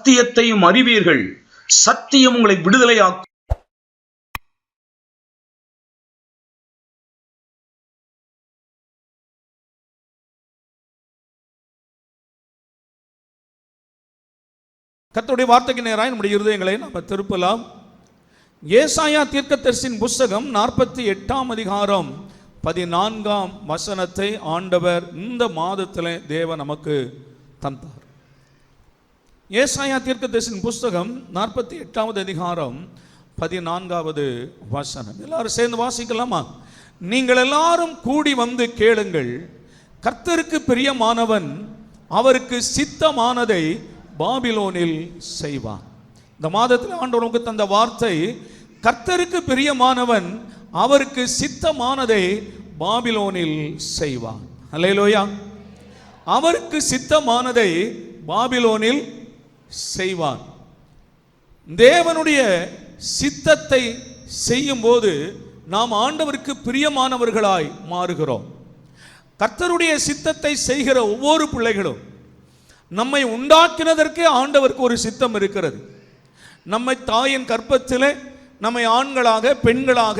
சத்தியத்தையும் அறிவீர்கள், சத்தியம் உங்களை விடுதலையாக்கும். கர்த்தருடைய வார்த்தைக்கு நேராக நம்முடைய இருதயங்களை நாம் திருப்பலாம். ஏசாயா தீர்க்கதரிசியின் புஸ்தகம் 48ஆம் அதிகாரம் 14ஆம் வசனத்தை ஆண்டவர் இந்த மாதத்தில் தேவன் நமக்கு தந்தார். ஏசாயா தீர்க்கதரிசியின் புஸ்தகம் 48ஆவது அதிகாரம் 14ஆவது வசனம். எல்லாரும் சேர்ந்து வாசிக்கலாமா? நீங்கள் எல்லாரும் கூடி வந்து கேளுங்கள், கர்த்தருக்கு பிரியமானவன் அவருக்கு சித்தமானதை பாபிலோனில் செய்வான். இந்த மாதத்தில் ஆண்டவர் நமக்கு தந்த வார்த்தை, கர்த்தருக்கு பிரியமானவன் அவருக்கு சித்தமானதை பாபிலோனில் செய்வான். அல்லேலூயா. அவருக்கு சித்தமானதை பாபிலோனில் செய்வான். தேவனுடைய சித்தத்தை செய்யும் போது நாம் ஆண்டவருக்கு பிரியமானவர்களாய் மாறுகிறோம். கர்த்தருடைய சித்தத்தை செய்கிற ஒவ்வொரு பிள்ளைகளும், நம்மை உண்டாக்கினதற்கே ஆண்டவருக்கு ஒரு சித்தம் இருக்கிறது. நம்மை தாயின் கற்பத்திலே நம்மை ஆண்களாக பெண்களாக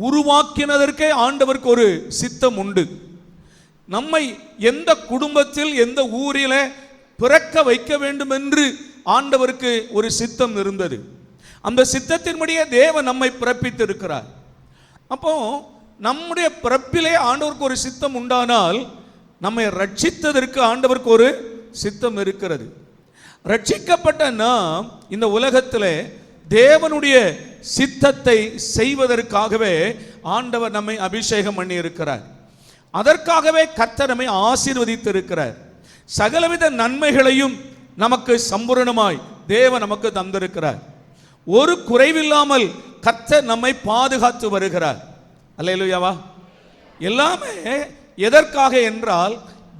உருவாக்கினதற்கே ஆண்டவருக்கு ஒரு சித்தம் உண்டு. நம்மை எந்த குடும்பத்தில் எந்த ஊரிலே பிறக்க வைக்க வேண்டும் என்று ஆண்டவருக்கு ஒரு சித்தம் இருந்தது. அந்த சித்தத்தின்படியே தேவன் நம்மை பிறப்பித்திருக்கிறார். அப்போ நம்முடைய பிறப்பிலே ஆண்டவருக்கு ஒரு சித்தம் உண்டானால், நம்மை ரட்சித்ததற்கு ஆண்டவருக்கு ஒரு சித்தம் இருக்கிறது. ரட்சிக்கப்பட்ட நாம் இந்த உலகத்தில் தேவனுடைய சித்தத்தை செய்வதற்காகவே ஆண்டவர் நம்மை அபிஷேகம் பண்ணி இருக்கிறார். அதற்காகவே கர்த்தர் நம்மை ஆசீர்வதித்திருக்கிறார். சகலவித நன்மைகளையும் நமக்கு சம்பூரணமாய் தேவன் நமக்கு தந்திருக்கிறார். ஒரு குறைவில்லாமல் கர்த்தர் நம்மை பாதுகாத்து வருகிறார். அல்லேலூயாவா. எல்லாமே எதற்காக என்றால்,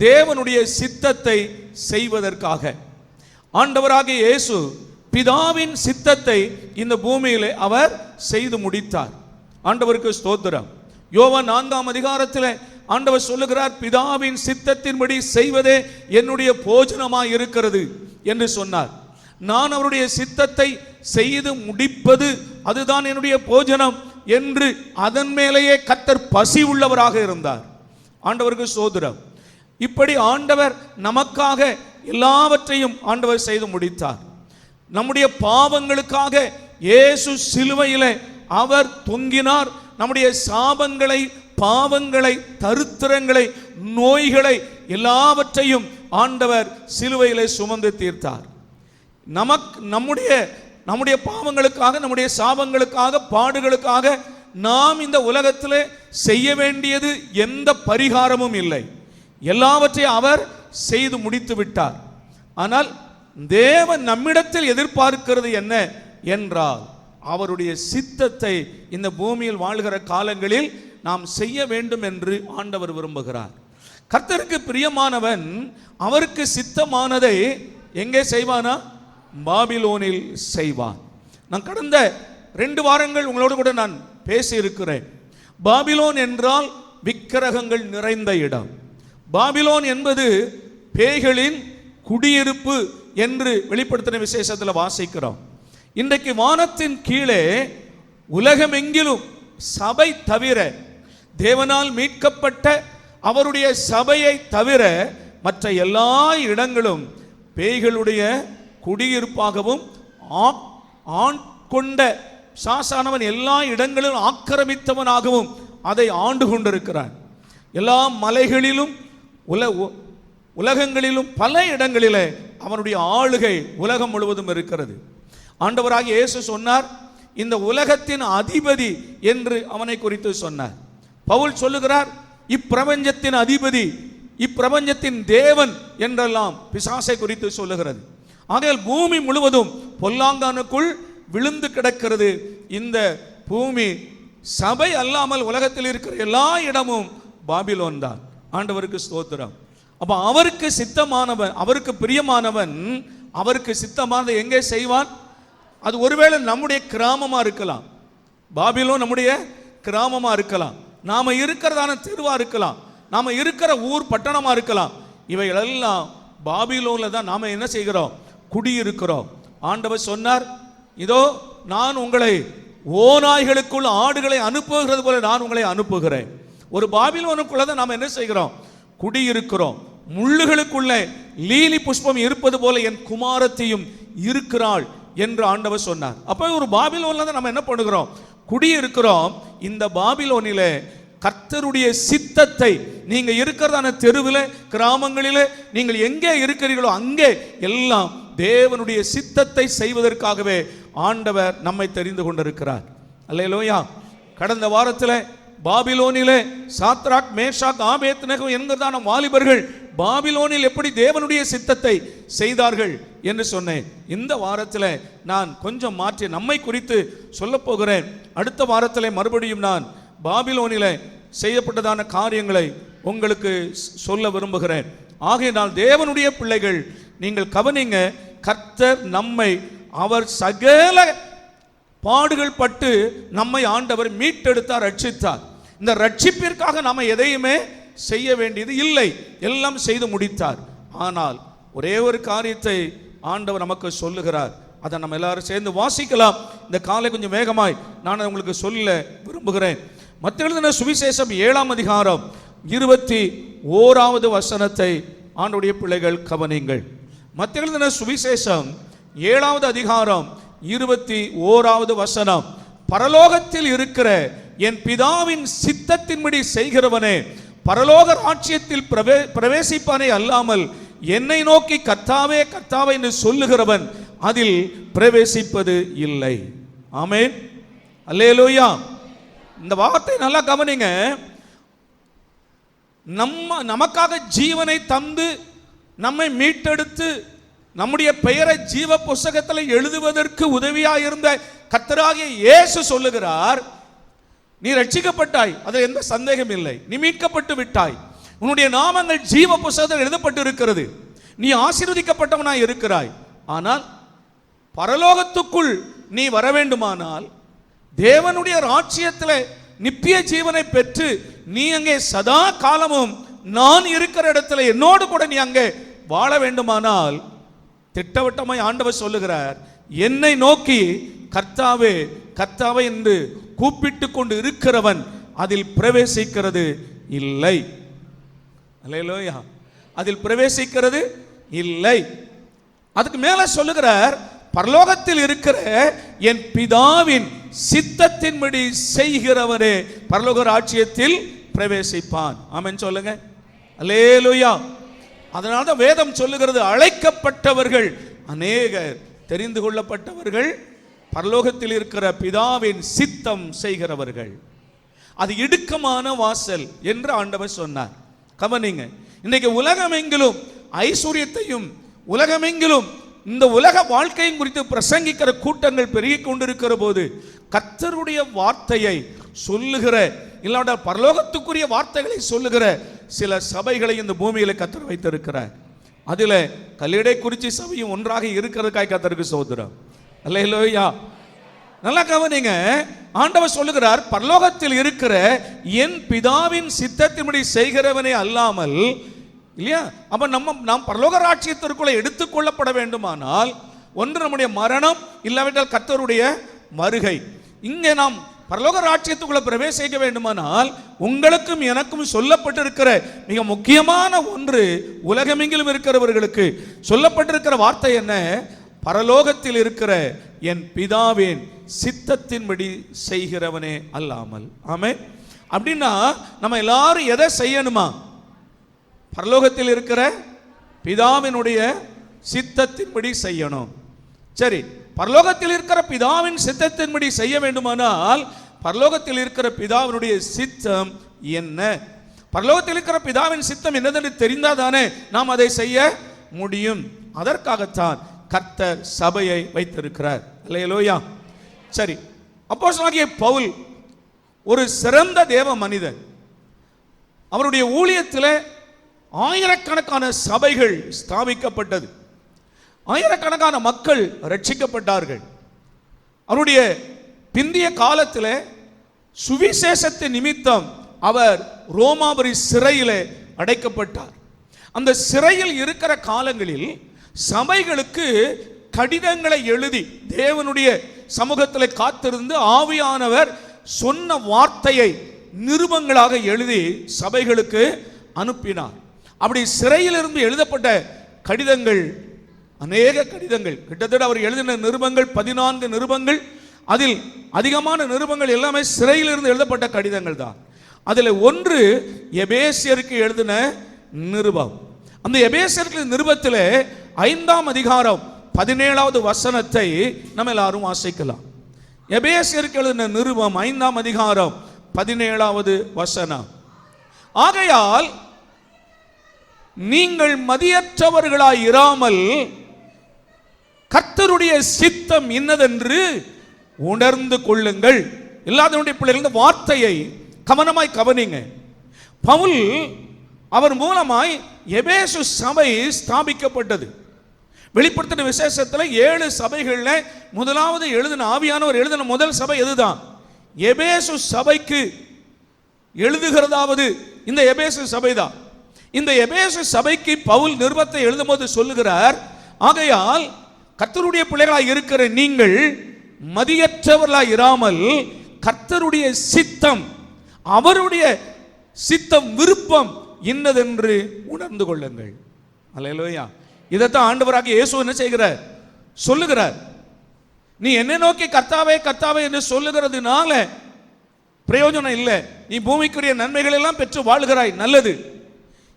தேவனுடைய சித்தத்தை செய்வதற்காக. ஆண்டவராகிய இயேசு பிதாவின் சித்தத்தை இந்த பூமியிலே அவர் செய்து முடித்தார். ஆண்டவருக்கு ஸ்தோத்திரம். யோவான் 4ஆம் அதிகாரத்தில் ஆண்டவர் சொல்லுகிறார், பிதாவின் சித்தத்தின்படி செய்வதே என்னுடைய போஜனமாய் இருக்கிறது என்று சொன்னார். நான் அவருடைய சித்தத்தை செய்து முடிப்பது அதுதான் என்னுடைய போஜனம் என்று அதன் மேலேயே கர்த்தர் பசி உள்ளவராக இருந்தார். ஆண்டவருக்கு ஸ்தோத்திரம். இப்படி ஆண்டவர் நமக்காக எல்லாவற்றையும் ஆண்டவர் செய்து முடித்தார். நம்முடைய பாவங்களுக்காக இயேசு சிலுவையிலே அவர் தொங்கினார். நம்முடைய சாபங்களை, பாவங்களை, தரித்திரங்களை, நோய்களை எல்லாவற்றையும் ஆண்டவர் சிலுவையிலே சுமந்து தீர்த்தார். நம்முடைய பாவங்களுக்காக, நம்முடைய சாபங்களுக்காக, பாடுகளுக்காக நாம் இந்த உலகத்திலே செய்ய வேண்டியது எந்த பரிகாரமும் இல்லை. எல்லாவற்றையும் அவர் செய்து முடித்து விட்டார். ஆனால் தேவன் நம்மிடத்தில் எதிர்பார்க்கிறது என்ன என்றால், அவருடைய சித்தத்தை இந்த பூமியில் வாழ்கிற காலங்களில் நாம் செய்ய வேண்டும் என்று ஆண்டவர் விரும்புகிறார். கர்த்தருக்கு பிரியமானவன் அவருக்கு சித்தமானதை எங்கே செய்வானா? பாபிலோனில் செய்வான். நான் கடந்த 2 வாரங்கள் உங்களோடு கூட நான் பேசி இருக்கிறேன். பாபிலோன் என்றால் விக்கிரகங்கள் நிறைந்த இடம். பாபிலோன் என்பது பேய்களின் குடியிருப்பு என்று வெளிப்படுத்தின விசேஷத்தில் வாசிக்கிறோம். இன்றைக்கு வானத்தின் கீழே உலகமெங்கிலும் சபை தவிர, தேவனால் மீட்கப்பட்ட அவருடைய சபையை தவிர மற்ற எல்லா இடங்களும் பேய்களுடைய குடியிருப்பாகவும், ஆண் கொண்ட சாசானவன் எல்லா இடங்களிலும் ஆக்கிரமித்தவனாகவும் அதை ஆண்டு கொண்டிருக்கிறான். எல்லா மலைகளிலும் உலகங்களிலும் பல இடங்களிலே அவனுடைய ஆளுகை உலகம் முழுவதும் இருக்கிறது. ஆண்டவராகிய இயேசு சொன்னார், இந்த உலகத்தின் அதிபதி என்று அவனை குறித்து சொன்னார். பவுல் சொல்லுகிறார், இப்பிரபஞ்சத்தின் அதிபதி, இப்பிரபஞ்சத்தின் தேவன் என்றெல்லாம் பிசாசை குறித்து சொல்லுகிறது. ஆகையால் பூமி முழுவதும் பொல்லாங்கானுக்குள் விழுந்து கிடக்கிறது. இந்த பூமி சபை அல்லாமல் உலகத்தில் இருக்கிற எல்லா இடமும் பாபிலோன் தான். ஆண்டவருக்கு ஸ்தோத்திரம். அப்ப அவருக்கு சித்தமானவன், அவருக்கு பிரியமானவன் அவருக்கு சித்தமானதை எங்கே செய்வான்? அது ஒருவேளை நம்முடைய கிராமமா இருக்கலாம். பாபிலோன் நம்முடைய கிராமமா இருக்கலாம், நாம இருக்கிறதான தெருவா இருக்கலாம், நாம இருக்கிற ஊர் பட்டணமா இருக்கலாம். இவைகளெல்லாம் பாபிலோன்ல தான் நாம என்ன செய்கிறோம்? குடியிருக்கிறோம். ஆண்டவர் சொன்னார், இதோ நான் உங்களை ஓநாய்களுக்குள் ஆடுகளை அனுப்புகிறது போல நான் உங்களை அனுப்புகிறேன். ஒரு பாபிலோனுக்குள்ள தான் நாம் என்ன செய்கிறோம்? குடியிருக்கிறோம். முள்ளுகளுக்குள்ளே லீலி புஷ்பம் இருப்பது போல என் குமாரத்தையும் இருக்கிறாள் என்று ஆண்டவர் சொன்னார். அப்ப ஒரு பாபிலோன்ல தான் நம்ம என்ன பண்ணுகிறோம்? குடியிருக்கிறோம். இந்த பாபிலோனிலே கர்த்தருடைய சித்தத்தை, நீங்க இருக்கிறதான தெருவில், கிராமங்களிலே, நீங்கள் எங்கே இருக்கிறீர்களோ அங்கே எல்லாம் தேவனுடைய சித்தத்தை செய்வதற்காகவே ஆண்டவர் நம்மை தெரிந்து கொண்டிருக்கிறார். அல்லேலூயா. கடந்த வாரத்தில் பாபிலோனிலே சாத்ராக், மேஷாக், ஆபேத்நேகோ என்கிறதான வாலிபர்கள் பாபிலோனில் எப்படி தேவனுடைய சித்தத்தை செய்தார்கள் என்று சொன்னேன். இந்த வாரத்தில் நான் கொஞ்சம் மாற்றி நம்மை குறித்து சொல்ல போகிறேன். அடுத்த வாரத்தில் மறுபடியும் நான் பாபிலோனில் செய்யப்பட்டதான காரியங்களை உங்களுக்கு சொல்ல விரும்புகிறேன். ஆகையினால் தேவனுடைய பிள்ளைகள், நீங்கள் கவனிங்க. கர்த்தர் நம்மை, அவர் சகல பாடுகள் பட்டு நம்மை ஆண்டவர் மீட்டெடுத்தார், ரட்சித்தார். இந்த ரட்சிப்பிற்காக நம்ம எதையுமே செய்ய வேண்டியது இல்லை, எல்லாம் செய்து முடித்தார். ஆனால் ஒரே ஒரு காரியத்தை ஆண்டவர் நமக்கு சொல்லுகிறார். அதை நம்ம எல்லாரும் சேர்ந்து வாசிக்கலாம். இந்த காலை கொஞ்சம் வேகமாய் நான் உங்களுக்கு சொல்ல விரும்புகிறேன். மத்தேயு எழுதின சுவிசேஷம் 7ஆம் அதிகாரம் 21வது வசனத்தை ஆண்டவருடைய பிள்ளைகள் கவனிங்கள். மத்தேயு எழுதின சுவிசேஷம் 7வது அதிகாரம் 21வது வசனம். பரலோகத்தில் இருக்கிற என் பிதாவின் சித்தத்தின்படி செய்கிறவனே பரலோக ராஜ்யத்தில் பிரவேசிப்பானே அல்லாமல் என்னை நோக்கி கர்த்தாவே கர்த்தாவே என்று சொல்லுகிறவன் அதில் பிரவேசிப்பது இல்லை. ஆமென், அல்லேலூயா. இந்த வார்த்தை நல்லா கவனிங்க. நமக்காக ஜீவனை தந்து நம்மை மீட்டெடுத்து நம்முடைய பெயரை ஜீவ புஸ்தகத்தில் எழுதுவதற்கு உதவியாக இருந்த கர்த்தராகிய இயேசு சொல்லுகிறார், நீ ரட்சிக்கப்பட்டாய், அதில் எந்த சந்தேகம் இல்லை. நீ மீட்கப்பட்டு விட்டாய், உன்னுடைய நாமங்கள் ஜீவ புஸ்தகத்தில் எழுதப்பட்டு இருக்கிறது, நீ ஆசீர்வதிக்கப்பட்டவனாய் இருக்கிறாய். ஆனால் பரலோகத்துக்குள் நீ வர வேண்டுமானால், தேவனுடைய ராஜ்யத்தில் நித்திய ஜீவனை பெற்று நீ அங்கே சதா காலமும் நான் இருக்கிற இடத்துல என்னோடு கூட நீ அங்கே வாழ வேண்டுமானால், திட்டவட்டமாய் ஆண்டவர் சொல்லுகிறார், என்னை நோக்கி கர்த்தாவே கர்த்தாவே என்று கூப்பிட்டு கொண்டு இருக்கிறவன் அதில் பிரவேசிக்கிறது இல்லை. அல்லேலூயா. அதில் பிரவேசிக்கிறது இல்லை. அதுக்கு மேல சொல்லுகிறார், பரலோகத்தில் இருக்கிற என் பிதாவின் சித்தத்தின்படி செய்கிறவரே பரலோக ராஜ்யத்தில் பிரவேசிப்பான். ஆமென் சொல்லுங்க. அல்லேலூயா. அதனால்தான் வேதம் சொல்லுகிறது, அழைக்கப்பட்டவர்கள் அநேகர், தெரிந்து கொள்ளப்பட்டவர்கள் பரலோகத்தில் இருக்கிற பிதாவின் சித்தம் செய்கிறவர்கள். அது இடுக்கமான வாசல் என்று ஆண்டவர் சொன்னார். கவனிங்க. இன்னைக்கு உலகமெங்கிலும் ஐஸ்வர்யத்தையும் உலகமெங்கிலும் இந்த உலக வாழ்க்கையும் குறித்து பிரசங்கிக்கிற கூட்டங்கள் பெருகிக் கொண்டிருக்கிற போது கர்த்தருடைய வார்த்தையை சொல்லுகிற, இல்லாத பரலோகத்துக்குரிய வார்த்தைகளை சொல்லுகிற சில சபைகளை இந்த பூமியில கர்த்தர் வைத்திருக்கிறார். அதுல கல்லிடை குறிச்சி சபையும் ஒன்றாக இருக்கிறதுக்காய் கர்த்தருக்கு ஸ்தோத்திரம். அல்லேலூயா. நல்லா கவனிங்க. ஆண்டவர் சொல்லுகிறார், பரலோகத்தில் இருக்கிற என் பிதாவின் சித்தத்தின்படி செய்கிறவனே அல்லாமல், இல்லையா? அப்ப நாம் பரலோக ராஜ்யத்திற்குள்ள எடுத்துக்கொள்ளப்பட வேண்டுமானால் ஒன்று நம்முடைய மரணம், இல்லாவிட்டால் கர்த்தருடைய வருகை. இங்கே நாம் பரலோக ராஜ்யத்துக்குள்ள பிரவேசிக்க வேண்டுமானால் உங்களுக்கும் எனக்கும் சொல்லப்பட்டிருக்கிற மிக முக்கியமான ஒன்று, உலகமெங்கிலும் இருக்கிறவர்களுக்கு சொல்லப்பட்டிருக்கிற வார்த்தை என்ன? பரலோகத்தில் இருக்கிற என் பிதாவின் சித்தத்தின்படி செய்கிறவனே அல்லாமல். ஆமென். அப்படின்னா நம்ம எல்லாரும் எதை செய்யணுமா? பரலோகத்தில் இருக்கிற பிதாவினுடைய சித்தத்தின்படி செய்யணும். சரி, பரலோகத்தில் இருக்கிற பிதாவின் சித்தத்தின்படி செய்ய வேண்டுமானால் பரலோகத்தில் இருக்கிற பிதாவினுடைய சித்தம் என்ன? பரலோகத்தில் இருக்கிற பிதாவின் சித்தம் என்னதென்று தெரிந்தாதானே நாம் அதை செய்ய முடியும். அதற்காகத்தான் கர்த்தர் சபையை வைத்திருக்கிறார். அல்லேலூயா. சரி, அப்போஸ்தலனாகிய பவுல் ஒரு சிறந்த தேவ மனிதன். அவருடைய ஊழியத்தில் ஆயிரக்கணக்கான சபைகள் ஸ்தாபிக்கப்பட்டது, ஆயிரக்கணக்கான மக்கள் ரட்சிக்கப்பட்டார்கள். அவருடைய பிந்திய காலத்தில் சுவிசேஷத்தின் நிமித்தம் அவர் ரோமாபுரி சிறையிலே அடைக்கப்பட்டார். அந்த சிறையில் இருக்கிற காலங்களில் சபைகளுக்கு கடிதங்களை எழுதி தேவனுடைய சமூகத்தில் காத்திருந்து ஆவியானவர் சொன்ன வார்த்தையை நிருபங்களாக எழுதி சபைகளுக்கு அனுப்பினார். அப்படி சிறையிலிருந்து எழுதப்பட்ட கடிதங்கள் அநேக கடிதங்கள், கிட்டத்தட்ட அவர் எழுதின நிருபங்கள் 14 நிருபங்கள். அதில் அதிகமான நிருபங்கள் எல்லாமே சிறையிலிருந்து எழுதப்பட்ட கடிதங்கள் தான். அதில் ஒன்று எபேசியருக்கு எழுதின நிருபம். அந்த எபேசியருக்கு நிருபத்தில் 5ஆம் அதிகாரம் 17வது வசனத்தை நம்ம எல்லாரும் வாசிக்கலாம். எபேசியருக்கு எழுதின நிருபம் 5ஆம் அதிகாரம் 17வது வசனம். ஆகையால் நீங்கள் மதியற்றவர்களாய் இராமல் கர்த்தருடைய சித்தம் இன்னதென்று உணர்ந்து கொள்ளுங்கள். எல்லாருடைய பிள்ளைகள் இந்த வார்த்தையை கவனமாய் கவனிங்க. பவுல் அவர் மூலமாய் எபேசு சபை ஸ்தாபிக்கப்பட்டது. வெளிப்படுத்தின விசேஷத்தில் 7 சபைகளில் முதலாவது எழுதின ஆவியானவர் எழுதின முதல் சபை எதுதான்? எபேசு சபைக்கு எழுதுகிறதாவது இந்த எபேசு சபைதான். இந்த எபேசு சபைக்கு பவுல் நிருபத்தை எழுதும்போது சொல்லுகிறார், ஆகையால் கர்த்தருடைய பிள்ளைகளாய் இருக்கிற நீங்கள் மதியற்றவர்களாய் இராமல் கர்த்தருடைய சித்தம், அவருடைய சித்தம், விருப்பம் இன்னதென்று உணர்ந்து கொள்ளுங்கள். அல்லேலூயா. இதைத்தான் ஆண்டவராகிய இயேசு என்ன செய்கிறார்? சொல்லுகிறார். நீ என்னை நோக்கி கர்த்தாவே கர்த்தாவே என்று சொல்லுகிறதுனால பிரயோஜனம் இல்லை. நீ பூமிக்குரிய நன்மைகள் எல்லாம் பெற்று வாழ்கிறாய், நல்லது.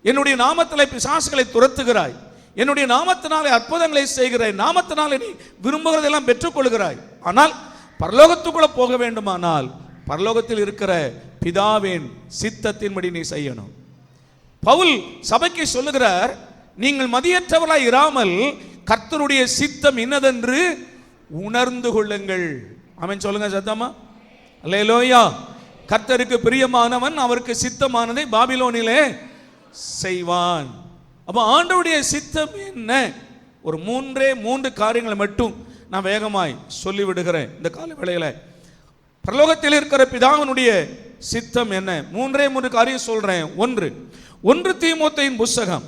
என்னுடைய நாமத்திலே பிசாசுகளை துரத்துகிறாய், என்னுடைய நாமத்தினாலே அற்புதங்களை செய்கிறாய், நாமத்தினாலே நீ விரும்புகிறதெல்லாம் பெற்றுக்கொள்கிறாய். ஆனால் பரலோகத்துக்குள்ள போக வேண்டுமானால் பரலோகத்தில் இருக்கிற பிதாவின் சித்தத்தின்படி நீ செய்யணும். பவுல் சபைக்கு சொல்லுகிறார், நீங்கள் மதியற்றவர்களாய் இராமல் கர்த்தருடைய சித்தம் இன்னதென்று உணர்ந்து கொள்ளுங்கள். ஆமென் சொல்லுங்க சத்தமா. அல்லேலூயா. கர்த்தருக்கு பிரியமானவன் அவருக்கு சித்தமானதை பாபிலோனிலே செய்வான். அப்ப ஆண்டவருடைய சித்தம் என்ன? ஒரு 3 காரியங்களை மட்டும் நான் வேகமாய் சொல்லிவிடுகிறேன் இந்த கால வேளையில. பரலோகத்தில் இருக்கிற பிதாவினுடைய சித்தம் என்ன? 3 காரியம் சொல்றேன். 1 தீமோத்தேயின் புஸ்தகம்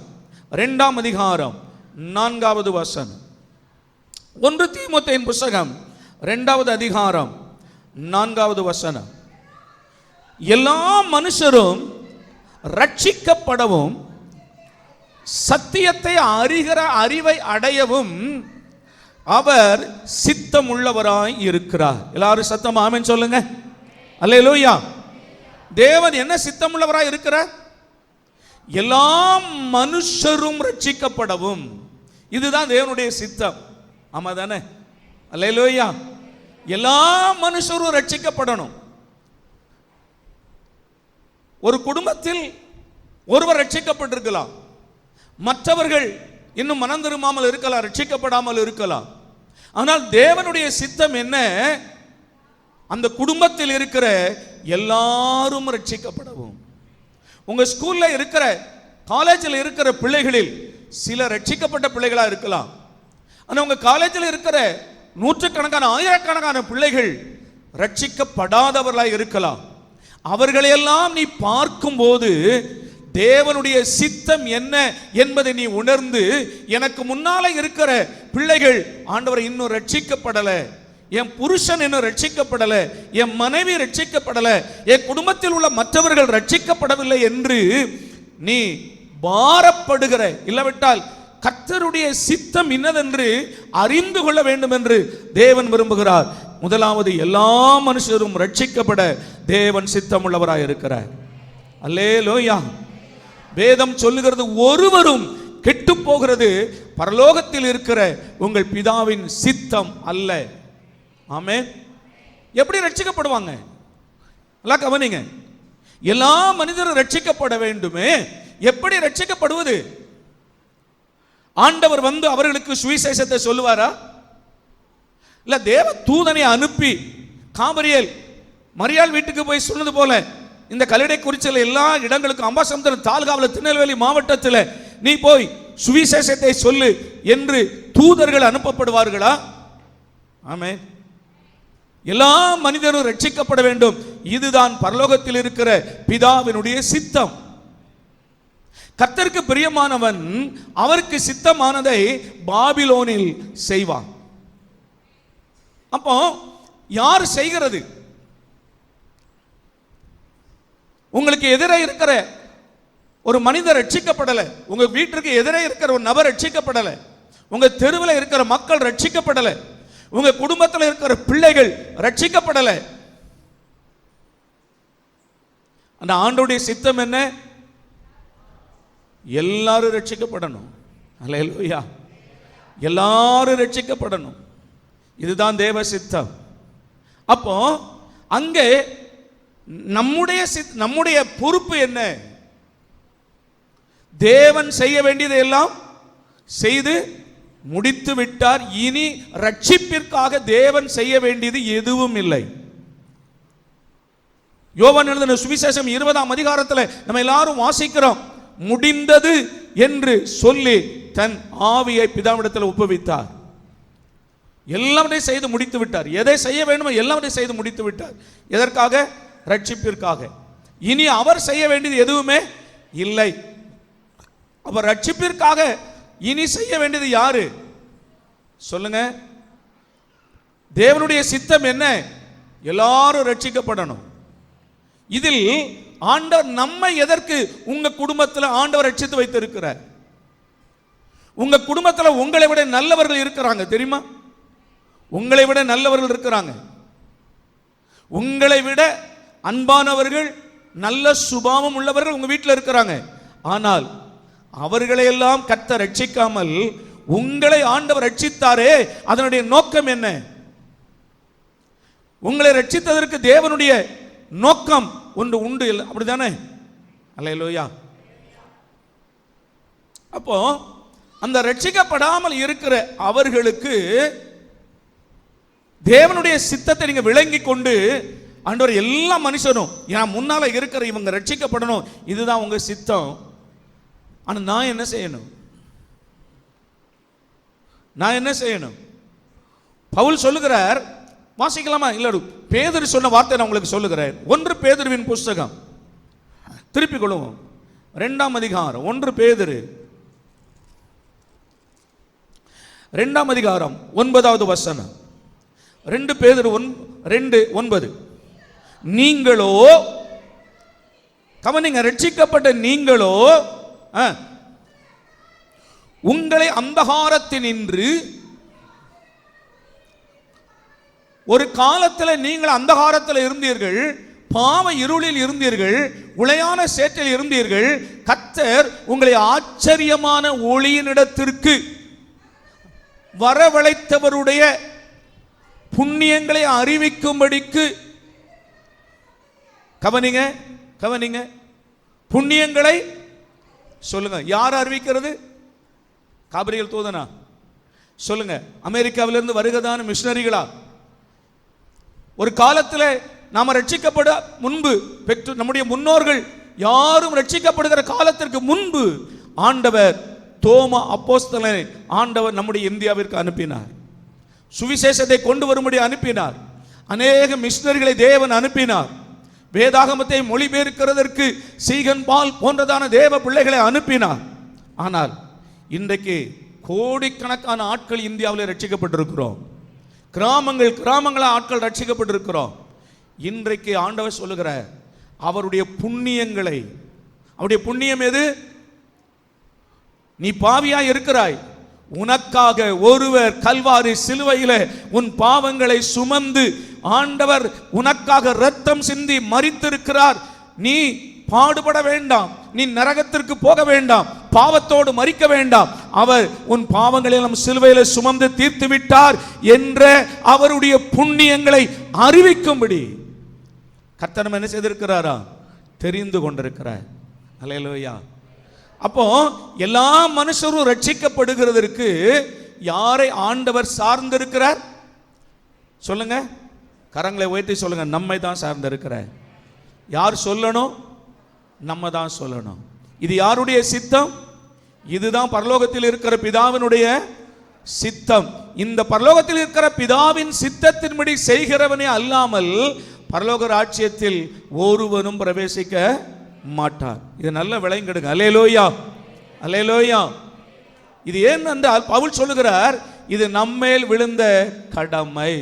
2ஆம் அதிகாரம் 4வது வசனம். 1 தீமோத்தேயின் புஸ்தகம் 2வது அதிகாரம் 4வது வசனம். எல்லா மனுஷரும் ரட்சிக்கப்படவும் சத்தியத்தை அறிகிற அறிவை அடையவும் அவர் சித்தம் உள்ளவராய் இருக்கிறார். எல்லாரும் சத்தம் ஆமென் சொல்லுங்க. அல்லேலூயா. தேவன் என்ன சித்தம் உள்ளவராய் இருக்கிறார்? எல்லா மனுஷரும் ரட்சிக்கப்படவும். இதுதான் தேவனுடைய சித்தம். ஆமா தானே? அல்லேலூயா. எல்லா மனுஷரும் ரட்சிக்கப்படணும். ஒரு குடும்பத்தில் ஒருவர் ரட்சிக்கப்பட்டிருக்கலாம், மற்றவர்கள் இன்னும் மனம் திரும்பாமல் இருக்கலாம், ரட்சிக்கப்படாமல் இருக்கலாம். ஆனால் தேவனுடைய சித்தம் என்ன? அந்த குடும்பத்தில் இருக்கிற எல்லாரும் ரட்சிக்கப்படவும். உங்க ஸ்கூல்ல இருக்கிற, காலேஜில் இருக்கிற பிள்ளைகளில் சில ரட்சிக்கப்பட்ட பிள்ளைகளா இருக்கலாம். ஆனால் உங்க காலேஜில் இருக்கிற நூற்றுக்கணக்கான ஆயிரக்கணக்கான பிள்ளைகள் ரட்சிக்கப்படாதவர்களாக இருக்கலாம். அவர்களையெல்லாம் நீ பார்க்கும்போது தேவனுடைய சித்தம் என்ன என்பதை நீ உணர்ந்து, எனக்கு முன்னால இருக்கிற பிள்ளைகள் ஆண்டவரை இன்னும் ரட்சிக்கப்படல, என் புருஷன் இன்னும் ரட்சிக்கப்படல, என் மனைவி ரட்சிக்கப்படல, என் குடும்பத்தில் உள்ள மற்றவர்கள் ரட்சிக்கப்படவில்லை என்று நீ பாரப்படுகிற, இல்லாவிட்டால் கர்த்தருடைய சித்தம் இன்னதென்று அறிந்து கொள்ள வேண்டும் என்று தேவன் விரும்புகிறார். முதலாவது எல்லா மனுஷரும் ரட்சிக்கப்பட தேவன் சித்தம் உள்ளவராய் இருக்கிறார். அல்லேலூயா. வேதம் சொல்லுகிறது, ஒருவரும் கெட்டு போகிறது பரலோகத்தில் இருக்கிற உங்கள் பிதாவின் சித்தம் அல்ல. ஆமென். எப்படி ரட்சிக்கப்படுவாங்க? எல்லாம் கவனிங்க. எல்லா மனிதரும் ரட்சிக்கப்பட வேண்டுமே. எப்படி ரட்சிக்கப்படுவது? ஆண்டவர் வந்து அவர்களுக்கு சுவிசேஷத்தை சொல்லுவாரா? இல்ல தேவ தூதனை அனுப்பி காபிரியேல் மரியாள் வீட்டுக்கு போய் சொன்னது போல இந்த கல்லடை குறிச்சல எல்லா இடங்களுக்கும், அம்பாசமுத்திரம் தாலுகாவில் திருநெல்வேலி மாவட்டத்தில் நீ போய் சுவிசேஷத்தை சொல்லு என்று தூதர்கள் அனுப்பப்படுவார்களா? ஆமென். எல்லா மனிதரும் ரட்சிக்கப்பட வேண்டும். இதுதான் பரலோகத்தில் இருக்கிற பிதாவினுடைய சித்தம். கர்த்தருக்கு பிரியமானவன் அவருக்கு சித்தமானதை பாபிலோனில் செய்வான். அப்போ யார் செய்கிறது? உங்களுக்கு எதிரே இருக்கிற ஒரு மனிதர் ரட்சிக்கப்படலை, உங்க வீட்டுக்கு எதிரே இருக்கிற ஒரு நபர் ரட்சிக்கப்படலை, உங்க தெருவில் இருக்கிற மக்கள் ரட்சிக்கப்படலை, உங்க குடும்பத்தில் இருக்கிற பிள்ளைகள் ரட்சிக்கப்படலை. அந்த ஆண்டவருடைய சித்தம் என்ன? எல்லாரும் ரட்சிக்கப்படணும். அல்லேலூயா. எல்லாரும் ரட்சிக்கப்படணும். இதுதான் தேவ சித்தம். அப்போ அங்கே நம்முடைய பொறுப்பு என்ன? தேவன் செய்ய வேண்டியதை எல்லாம் செய்து முடித்து விட்டார். இனி ரட்சிப்பிற்காக தேவன் செய்ய வேண்டியது எதுவும் இல்லை. யோவான் எழுதின சுவிசேஷம் 20ஆம் அதிகாரத்தில் நம்ம எல்லாரும் வாசிக்கிறோம். முடிந்தது என்று சொல்லி தன் ஆவியை பிதாவிடத்தில் ஒப்புவித்தார். எல்லாவற்றையும் செய்து முடித்து விட்டார். எதை செய்ய வேண்டுமோ எல்லாவற்றையும் செய்து முடித்து விட்டார். எதற்காக? ரட்சிப்பிற்காக. இனி அவர் செய்ய வேண்டியது எதுவுமே இல்லை. அவர் ரட்சிப்பிற்காக இனி செய்ய வேண்டியது யாரு சொல்லுங்க? தேவனுடைய சித்தம் என்ன? எல்லாரும் ரட்சிக்கப்படணும். இதில் ஆண்டவர் நம்மை எதற்கு உங்க குடும்பத்தில் ஆண்டவர் ரட்சித்து வைத்திருக்கிறார்? உங்க குடும்பத்தில் உங்களை விட நல்லவர்கள் இருக்கிறாங்க தெரியுமா? உங்களை விட நல்லவர்கள் இருக்கிறாங்க. உங்களை விட அன்பானவர்கள், நல்ல சுபாவம் உள்ளவர்கள் உங்க வீட்டில் இருக்கிறாங்க. ஆனால் அவர்களையெல்லாம் கர்த்தர் ரட்சிக்காமல் உங்களை ஆண்டவர் ரட்சித்தாரே, அதனுடைய நோக்கம் என்ன? உங்களை ரட்சித்ததற்கு தேவனுடைய நோக்கம் ஒன்று உண்டு, அப்படிதானே? அல்லேலூயா. அப்போ அந்த ரட்சிக்கப்படாமல் இருக்கிற அவர்களுக்கு தேவனுடைய சித்தத்தை நீங்க விளங்கி கொண்டு, ஆண்டவர் எல்லா மனுஷனும் நான் முன்னால இருக்கிற இவங்க ரட்சிக்கப்படணும், இதுதான் உங்க சித்தம். ஆனா நான் என்ன செய்யணும்? நான் என்ன செய்யணும்? பவுல் சொல்லுகிறார், வாசிக்கலாமா? இல்ல, பேதுரு சொன்ன வார்த்தை நான் உங்களுக்கு சொல்லுகிறேன். 1 பேதுருவின் புஸ்தகம், திருப்பிக் கொள்ளுவோம், 2ஆம் அதிகாரம். 1 பேதுரு 2ஆம் அதிகாரம் 9வது வசனம். 2 பேதுரு 2:9. நீங்களோ, கவனிங்க, ரட்சிக்கப்பட்ட நீங்களோ உங்களை அந்தகாரத்தினின்று, ஒரு காலத்தில் நீங்கள் அந்தகாரத்தில் இருந்தீர்கள், பாவ இருளில் இருந்தீர்கள், உளையான சேற்றில் இருந்தீர்கள். கர்த்தர் உங்களை ஆச்சரியமான ஒளியினிடத்திற்கு வரவழைத்தவருடைய புண்ணியங்களை அறிவிக்கும்படிக்கு, கவனிங்க கவனிங்க, புண்ணியங்களை சொல்லுங்க. யார் அறிவிக்கிறது? காபிரியல் தூதனா? சொல்லுங்க. அமெரிக்காவிலிருந்து வருகிறதான மிஷனரிகளா? ஒரு காலத்தில் நாம ரட்சிக்கப்பட முன்பு பெற்று நம்முடைய முன்னோர்கள் யாரும் ரட்சிக்கப்படுகிற காலத்திற்கு முன்பு ஆண்டவர் தோமா அப்போஸ்தலனை ஆண்டவர் நம்முடைய இந்தியாவிற்கு அனுப்பினார். சுவிசேஷத்தை கொண்டு வரும்படி அனுப்பினார். அநேக மிஷனரிகளை தேவன் அனுப்பினார். வேதாகமத்தை மொழிபெயர்க்கிறதற்கு சீகன் பால் போன்றதான தேவ பிள்ளைகளை அனுப்பினார். ஆனால் இன்றைக்கு கோடிக்கணக்கான ஆட்கள் இந்தியாவில் ரட்சிக்கப்பட்டிருக்கிறோம். கிராமங்கள ஆட்கள் ரட்சிக்கப்பட்டிருக்கிறோம். இன்றைக்கு ஆண்டவர் சொல்லுகிற அவருடைய புண்ணியங்களை, அவருடைய புண்ணியம் எது? நீ பாவியாய் இருக்கிறாய், உனக்காக ஒருவர் கல்வாரி சிலுவையிலே உன் பாவங்களை சுமந்து ஆண்டவர் உனக்காக இரத்தம் சிந்தி மரித்திருக்கிறார். நீ பாடுபட வேண்டாம், நீ நரகத்திற்கு போக வேண்டாம், பாவத்தோடு மரிக்க வேண்டாம், அவர் உன் பாவங்களை நம் சிலுவையிலே சுமந்து தீர்த்து விட்டார் என்ற அவருடைய புண்ணியங்களை அறிவிக்கும்படி கர்த்தர் என்ன செய்திருக்கிறாரா? தெரிந்து கொண்டிருக்கிறார். அல்லேலூயா. அப்போ எல்லா மனுஷரும் ரட்சிக்கப்படுகிறதற்கு யாரை ஆண்டவர் சார்ந்திருக்கிறார்? சொல்லுங்க, கரங்களை உயர்த்தி சொல்லுங்க. நம்மை தான் சார்ந்திருக்கிறார். யார் சொல்லணும்? நம்ம தான் சொல்லணும். இது யாருடைய சித்தம்? இதுதான் பரலோகத்தில் இருக்கிற பிதாவினுடைய சித்தம். இந்த பரலோகத்தில் இருக்கிற பிதாவின் சித்தத்தின்படி செய்கிறவனே அல்லாமல் பரலோக ராஜ்யத்தில் ஒருவனும் பிரவேசிக்க மாட்டார். இது நல்ல விளங்கெடுங்க. அல்லேலூயா, அல்லேலூயா. இது ஏன் என்றால் பவுல் சொல்லுகிறார், இது நம்மேல் விழுந்த கடமை.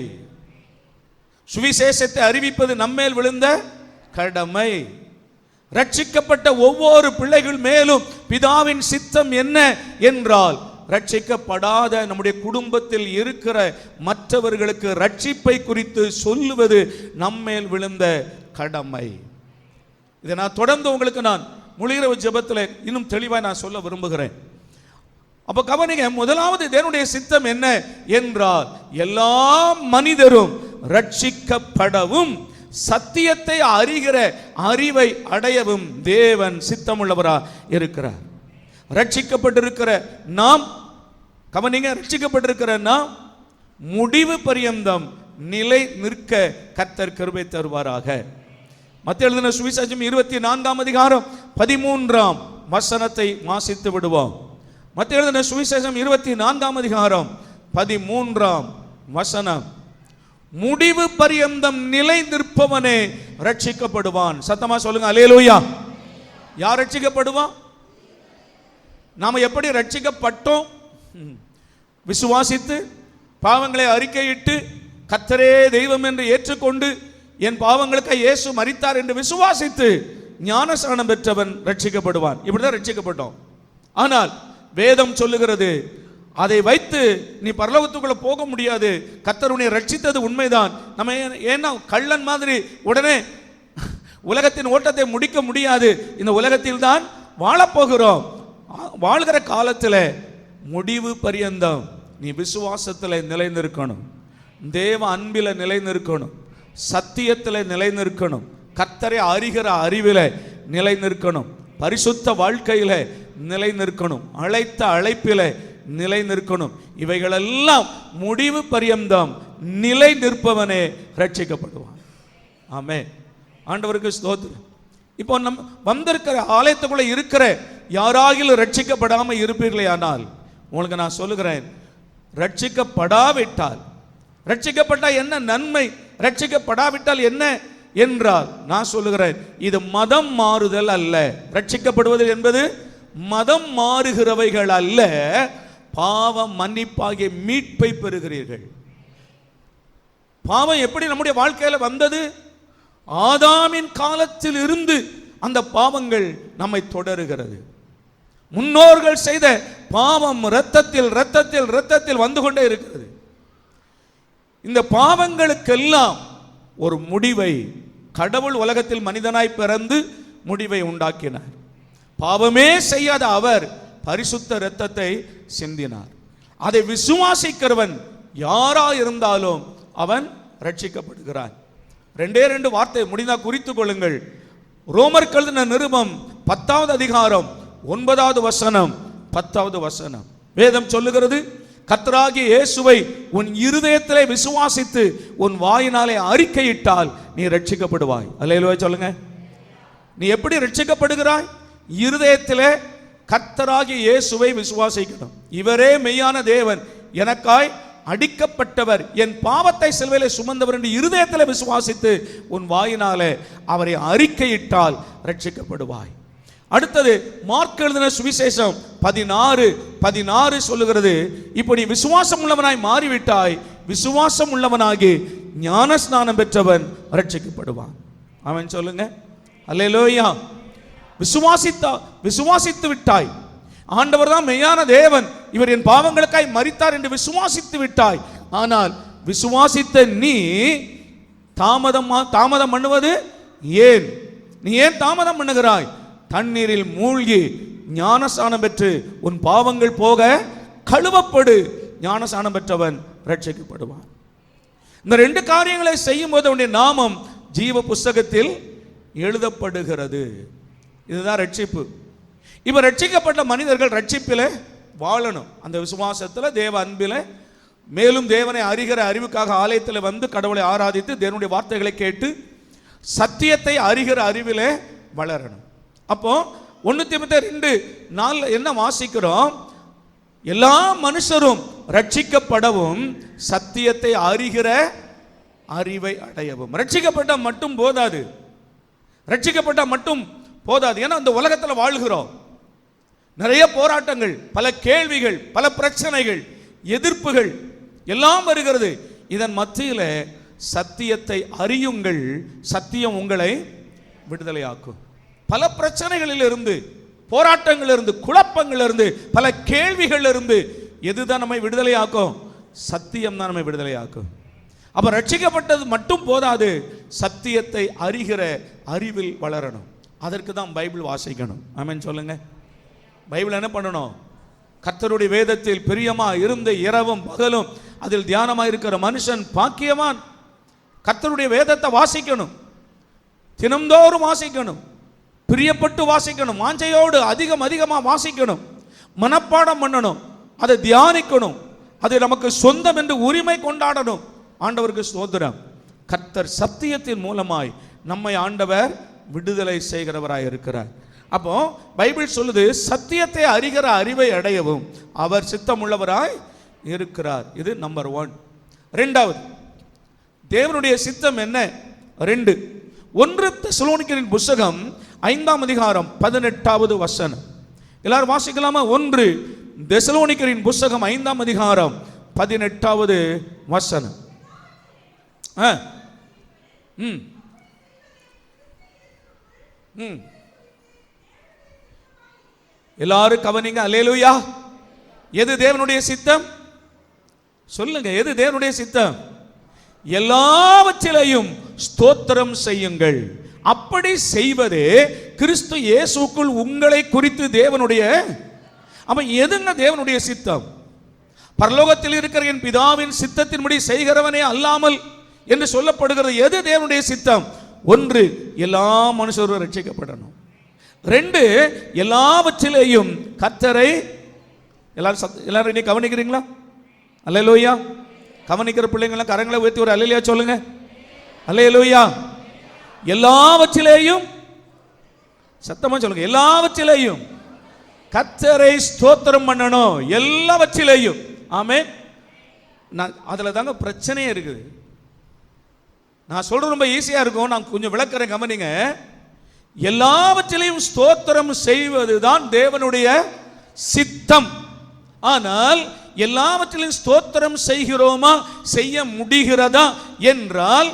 சுவிசேஷத்தை அறிவிப்பது நம்மேல் விழுந்த கடமை. ரட்சிக்கப்பட்ட ஒவ்வொரு பிள்ளைகள் மேலும் பிதாவின் சித்தம் என்ன என்றால், ரட்சிக்கப்படாத நம்முடைய குடும்பத்தில் இருக்கிற மற்றவர்களுக்கு ரட்சிப்பை குறித்து சொல்லுவது நம்மேல் விழுந்த கடமை. இதை நான் தொடர்ந்து உங்களுக்கு நான் முழுகிற ஜெபத்தில் இன்னும் தெளிவாக நான் சொல்ல விரும்புகிறேன். அப்ப கவனிங்க, முதலாவது தேவனுடைய சித்தம் என்ன என்றால், எல்லா மனிதரும் ரட்சிக்கப்படவும் சத்தியத்தை அறிகிற அறிவை அடையவும் தேவன் சித்தமுள்ளவராக இருக்கிறார். ரட்சிக்கப்பட்டிருக்கிற நாம், கவனிங்க, ரட்சிக்கப்பட்டிருக்கிற நாம் முடிவு பரியந்தம் நிலை நிற்க கர்த்தர் கிருபை தருவாராக. மத்தேயு எழுதின சுவிசேஷம் 24ஆம் அதிகாரம் 13ஆம் வசனத்தை வாசித்து விடுவோம். மத்தேயு எழுதின சுவிசேஷம் 24ஆம் அதிகாரம் 13ஆம் வசனம். முடிவு பரியந்தம் நிலை நிற்பவனே ரட்சிக்கப்படுவான். சத்தமா சொல்லுங்க, அல்லேலூயா. யார் ரட்சிக்கப்படுவான்? நாம எப்படி ரட்சிக்கப்பட்டோம்? விசுவாசித்து பாவங்களை அறிக்கையிட்டு கர்த்தரே தெய்வம் என்று ஏற்றுக்கொண்டு என் பாவங்களுக்கு இயேசு மரித்தார் என்று விசுவாசித்து ஞானஸ்நானம் பெற்றவன் ரட்சிக்கப்படுவான். இப்படிதான் ரட்சிக்கப்பட்டோம். ஆனால் வேதம் சொல்லுகிறது, அதை வைத்து நீ பரலோகத்துக்குள்ள போக முடியாது. கர்த்தர் உன்னை ரட்சித்தது உண்மைதான். நம்ம ஏன்னா கள்ளன் மாதிரி உடனே உலகத்தின் ஓட்டத்தை முடிக்க முடியாது. இந்த உலகத்தில் தான் வாழப்போகிறோம். வாழ்கிற காலத்தில் முடிவு பரியந்தம் நீ விசுவாசத்தில் நிலைநிற்கணும், தேவ அன்பில் நிலைநிற்கணும், சத்தியத்தில் நிலைநிற்கணும், கர்த்தரை அறிகிற அறிவில் நிலைநிற்கணும், பரிசுத்த வாழ்க்கையில் நிலைநிற்கணும், அழைத்த அழைப்பில் நிலைநிற்கணும். இவைகளெல்லாம் முடிவு பரியந்தம் நிலை நிற்பவனே ரட்சிக்கப்படுவான். ஆமென். ஆண்டவருக்கு ஸ்தோத்திரம். இப்போ நம்ம வந்திருக்கிற ஆலயத்துக்குள்ள இருக்கிற யாராகிலும் ரட்சிக்கப்படாம இருப்பீர்களே ஆனால், உங்களுக்கு நான் சொல்லுகிறேன், ரட்சிக்கப்படாவிட்டால், ரட்சிக்கப்பட்டால் என்ன நன்மை, ரட்சிக்கப்படாவிட்டால் என்ன என்றால், நான் சொல்லுகிறேன், இது மதம் மாறுதல் அல்ல. ரட்சிக்கப்படுவது என்பது மதம் மாறுகிறவைகள் அல்ல, பாவம் மன்னிப்பாகிய மீட்பை பெறுகிறீர்கள். பாவம் எப்படி நம்முடைய வாழ்க்கையில வந்தது? ஆதாமின் காலத்தில் இருந்து அந்த பாவங்கள் நம்மை தொடருகிறது. முன்னோர்கள் செய்த பாவம் இரத்தத்தில் இரத்தத்தில் இரத்தத்தில் வந்து கொண்டே இருக்கிறது. இந்த பாவங்களுக்கெல்லாம் ஒரு முடிவை கடவுள் உலகத்தில் மனிதனாய் பிறந்து முடிவை உண்டாக்கினார். பாவமே செய்யாத அவர் பரிசுத்த இரத்தத்தை சிந்தினார். அதை விசுவாசிக்கிறவன் யாரா இருந்தாலும் அவன் ரட்சிக்கப்படுகிறான். 2 வார்த்தை முடிந்தா குறித்துக் கொள்ளுங்கள். ரோமர் எழுதின நிருபம் 10வது அதிகாரம் 9வது வசனம் 10வது வசனம். வேதம் சொல்லுகிறது, கர்த்தராகிய இயேசுவை உன் இருதயத்திலே விசுவாசித்து உன் வாயினாலே அறிக்கையிட்டால் நீ ரட்சிக்கப்படுவாய். அல்லேலூயா சொல்லுங்க. நீ எப்படி ரட்சிக்கப்படுகிறாய்? இருதயத்திலே கர்த்தராகிய இயேசுவை விசுவாசிக்கணும். இவரே மெய்யான தேவன், எனக்காய் அடிக்கப்பட்டவர், என் பாவத்தை சிலுவையிலே சுமந்தவர் என்று இருதயத்தில் விசுவாசித்து உன் வாயினாலே அவரை அறிக்கையிட்டால் ரட்சிக்கப்படுவாய். அடுத்தது மார்க் எழுதின சுவிசேஷம் 16:16 சொல்லுகிறது, இப்போ நீ விசுவாசம் உள்ளவனாய் மாறிவிட்டாய், விசுவாசம் உள்ளவனாகி ஞானஸ்நானம் பெற்றவன் ரட்சிக்கப்படுவான். அவன் சொல்லுங்க, அல்லேலூயா. விசுவாசித்து விட்டாய், ஆண்டவர் தான் மெய்யான தேவன், இவர் என் பாவங்களுக்காய் மரித்தார் என்று விசுவாசித்து விட்டாய். ஆனால் விசுவாசித்த நீ தாமதம் பண்ணுவது ஏன்? நீ ஏன் தாமதம் பண்ணுகிறாய்? தண்ணீரில் மூழ்கி ஞானஸ்நானம் பெற்று உன் பாவங்கள் போக கழுவப்படு. ஞானஸ்நானம் பெற்றவன் ரட்சிக்கப்படுவான். இந்த 2 காரியங்களை செய்யும் போது அவனுடைய நாமம் ஜீவ புஸ்தகத்தில் எழுதப்படுகிறது. இதுதான் ரட்சிப்பு. இப்ப ரட்சிக்கப்பட்ட மனிதர்கள் ரட்சிப்பிலே வாழணும். அந்த விசுவாசத்தில், தேவ அன்பில், மேலும் தேவனை அறிகிற அறிவுக்காக ஆலயத்தில் வந்து கடவுளை ஆராதித்து தேவனுடைய வார்த்தைகளை கேட்டு சத்தியத்தை அறிகிற அறிவிலே வளரணும். அப்போ 1 தீமோத்தேயு 2:4 என்ன வாசிக்கிறோம்? எல்லா மனுஷரும் ரட்சிக்கப்படவும் சத்தியத்தை அறிகிற அறிவை அடையவும். ரட்சிக்கப்பட்ட மட்டும் போதாது. ரட்சிக்கப்பட்ட மட்டும் போதாது. ஏன்னா அந்த உலகத்தில் வாழ்கிறோம், நிறைய போராட்டங்கள், பல கேள்விகள், பல பிரச்சனைகள், எதிர்ப்புகள் எல்லாம் வருகிறது. இதன் மத்தியில் சத்தியத்தை அறியுங்கள், சத்தியம் உங்களை விடுதலையாக்கும். பல பிரச்சனைகளில் இருந்து, போராட்டங்கள் இருந்து, குழப்பங்கள் இருந்து, பல கேள்விகள் இருந்து எதுதான் நம்மை விடுதலையாக்கும்? சத்தியம் தான் நம்மை விடுதலையாக்கும். அப்ப ரட்சிக்கப்பட்டது மட்டும் போதாது, சத்தியத்தை அறிகிற அறிவில் வளரணும். அதற்கு தான் பைபிள் வாசிக்கணும். ஆமென் சொல்லுங்க. பைபிள் என்ன பண்ணணும்? கர்த்தருடைய வேதத்தில் பிரியமா இருந்து இரவும் பகலும் அதில் தியானமா இருக்கிற மனுஷன் பாக்கியவான். கர்த்தருடைய வேதத்தை வாசிக்கணும், தினம்தோறும் வாசிக்கணும், பிரியப்பட்டு வாசிக்கணும், வாஞ்சையோடு அதிகமாக வாசிக்கணும், மனப்பாடம் பண்ணணும், அதை தியானிக்கணும், அது நமக்கு சொந்தம் என்று உரிமை கொண்டாடணும். ஆண்டவருக்கு ஸ்தோத்திரம். கர்த்தர் சத்தியத்தின் மூலமாய் நம்மை ஆண்டவர் விடுதலை செய்கிறவராய் இருக்கிறார். அப்போ பைபிள் சொல்லுது, சத்தியத்தை அறிகிற அறிவை அடையவும் அவர் சித்தமுள்ளவராய் இருக்கிறார். இது நம்பர் 1. இரண்டாவது, தேவனுடைய சித்தம் என்ன? 2 தெசலோனிக்கரின் புத்தகம் 5ஆம் அதிகாரம் 18வது வசனம். எல்லாரும் வாசிக்கலாமா? 1 தெசலோனிக்கரின் புத்தகம் 5ஆம் அதிகாரம் 18வது வசனம். எல்லாரும் கவனிங்க. அல்லேலூயா. எது தேவனுடைய சித்தம்? சொல்லுங்க, எது தேவனுடைய சித்தம்? எல்லாவற்றிலையும் ஸ்தோத்திரம் செய்யுங்கள். அப்படி செய்வதே கிறிஸ்து இயேசுக்குள் உங்களை குறித்து தேவனுடைய. அப்ப எதுங்க தேவனுடைய சித்தம்? பரலோகத்தில் இருக்கிற என் பிதாவின் சித்தத்தின்படி செய்கிறவனே அல்லாமல் என்று சொல்லப்படுகிறது. எது தேவனுடைய சித்தம்? 1 எல்லா மனுஷரும் ரட்சிக்கப்படணும். 2 எல்லாவற்றிலேயும் கர்த்தரை. எல்லாரும் நீ கவனிக்கிறீங்களா? அல்லேலூயா. கவனிக்கிற பிள்ளைங்கள கரங்களை உயர்த்தி ஒரு அல்லேலூயா சொல்லுங்க. அல்லேலூயா. எல்லாவற்றிலேயும் சத்தமா சொல்லுங்க. எல்லாவற்றிலேயும் கர்த்தரை ஸ்தோத்திரம் பண்ணணும். எல்லாவற்றிலேயும். ஆமென். அதுல தாங்க பிரச்சனையே இருக்குது. நான் சொல்றது ரொம்ப ஈஸியா இருக்கும், நான் கொஞ்சம் விளக்குறேன், கவனிங்க. எல்லாவற்றிலையும் ஸ்தோத்திரம் செய்வதுதான் தேவனுடைய சித்தம். ஆனால் எல்லாவற்றிலும் ஸ்தோத்திரம் செய்கிறோமா, செய்ய முடிகிறதா என்றால்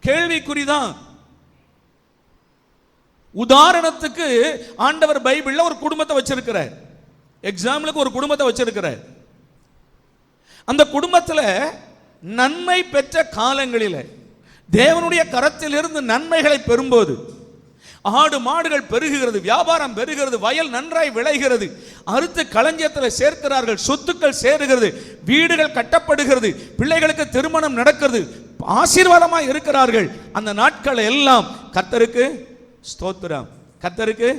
கேள்விக்குறிதான். உதாரணத்துக்கு ஆண்டவர் பைபிள்ல ஒரு குடும்பத்தை வச்சிருக்கிறார். எக்ஸாம்பிளுக்கு ஒரு குடும்பத்தை வச்சிருக்கிறார். அந்த குடும்பத்தில் நன்மை பெற்ற காலங்களில் தேவனுடைய கரத்திலிருந்து நன்மைகளை பெறும்போது ஆடு மாடுகள் பெருகுகிறது, வியாபாரம் பெருகிறது, வயல் நன்றாய் விளைகிறது, அறுத்து களஞ்சியத்தில் சேர்க்கிறார்கள், சொத்துக்கள் சேருகிறது, வீடுகள் கட்டப்படுகிறது, பிள்ளைகளுக்கு திருமணம் நடக்கிறது, ஆசீர்வாதமாய் இருக்கிறார்கள். அந்த நாட்கள் எல்லாம் கர்த்தருக்கு ஸ்தோத்திரம், கர்த்தருக்கு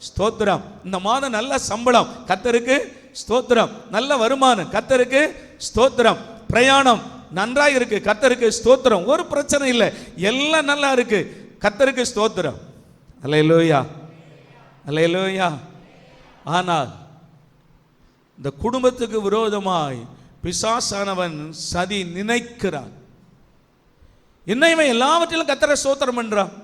ஸ்தோத்திரம். இந்த மாதம் நல்ல சம்பளம், கர்த்தருக்கு ஸ்தோத்திரம். நல்ல வருமானம், கர்த்தருக்கு ஸ்தோத்திரம். பிரயாணம் நன்றாக இருக்கு, கர்த்தருக்கு ஸ்தோத்திரம். ஒரு பிரச்சனை இல்லை, எல்லாம் நல்லா இருக்கு, கர்த்தருக்கு ஸ்தோத்திரம். அல்லேலூயா, அல்லேலூயா. ஆனால் இந்த குடும்பத்துக்கு விரோதமாய் பிசாசானவன் சதி நினைக்கிறான். என்ன இவன் எல்லாவற்றிலும் கர்த்தரை ஸ்தோத்திரம் பண்றான்,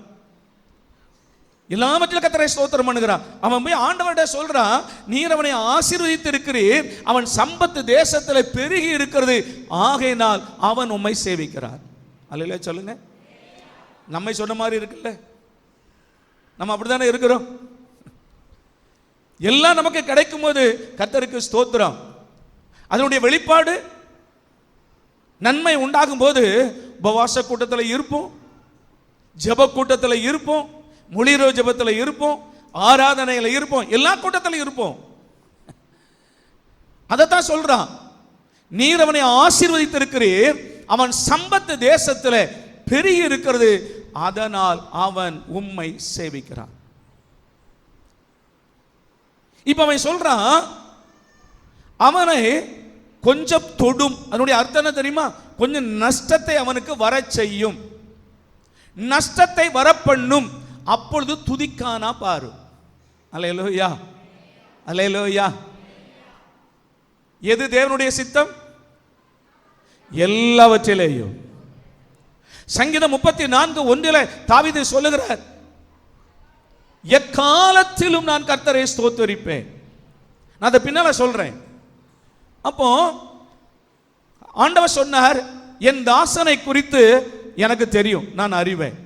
எல்லாவற்றிலும் கர்த்தரை ஸ்தோத்திரம் பண்ணுகிறான். அவன் போய் ஆண்டவர்கிட்ட சொல்றான், நீர் அவனை ஆசீர்வதித்து இருக்கிறீர், அவன் சம்பத்து தேசத்தில் பெருகி இருக்கிறது, ஆகையினால் அவன் உம்மை சேவிக்கிறான். அல்லேலூயா சொல்லுங்க. நம்மை சொன்ன மாதிரி இருக்குல்ல, நம்ம அப்படித்தானே இருக்கிறோம். எல்லாம் நமக்கு கிடைக்கும் போது கர்த்தருக்கு ஸ்தோத்திரம். அதனுடைய வெளிப்பாடு நன்மை உண்டாகும் போது உபவாச கூட்டத்தில் இருப்போம், ஜெப கூட்டத்தில் இருப்போம், மொழிரோ ஜெபத்தில் இருப்போம், ஆராதனையில் இருப்போம், எல்லா கூட்டத்திலும் இருப்போம். அதைத்தான் சொல்றான், நீர் அவனை ஆசீர்வதித்திருக்கிறீர், அவன் சம்பத்து தேசத்தில் பெருகி இருக்கிறது, அதனால் அவன் உம்மை சேவிக்கிறான். இப்ப அவன் சொல்றான், அவனை கொஞ்சம் தொடும். அதனுடைய அர்த்தம் என்ன தெரியுமா? கொஞ்சம் நஷ்டத்தை அவனுக்கு வர செய்யும், நஷ்டத்தை வரப்பண்ணும், அப்பொழுது துதிக்கானா பாரு. அல்லேலூயா, அல்லேலூயா. எது தேவனுடைய சித்தம்? எல்லாவற்றிலேயும். சங்கீதம் 34:1 தாவீது சொல்லுகிறார், எக்காலத்திலும் நான் கர்த்தரை ஸ்தோத்தரிப்பேன். நான் அதை பின்னால சொல்றேன். அப்போ ஆண்டவர் சொன்னார், என் தாசனை குறித்து எனக்கு தெரியும், நான் அறிவேன்.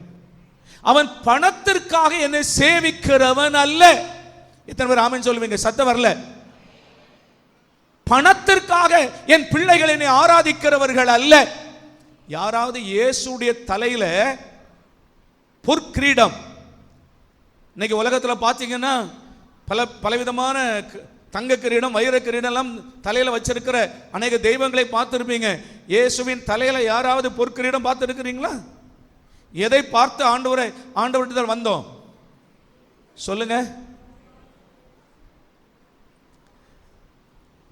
அவன் பணத்திற்காக என்னை சேவிக்கிறவன் அல்ல. எத்தனை பேர் ஆமென் சொல்லுவீங்க? சத்தம் வரல. பணத்திற்காக என் பிள்ளைகள் என்னை ஆராதிக்கிறவர்கள் அல்ல. யாராவது இயேசுடைய தலையில பொற்கிரீடம், இன்னைக்கு உலகத்தில் பார்த்தீங்கன்னா பலவிதமான தங்க கிரீடம், வைர கிரீடம் எல்லாம் தலையில வச்சிருக்கிற அநேக தெய்வங்களை பார்த்திருப்பீங்க. இயேசுவின் தலையில யாராவது பொற்கிரீடம் பார்த்திருக்கிறீங்களா? எதை பார்த்து ஆண்டவர்கிட்ட வந்தோம் சொல்லுங்க?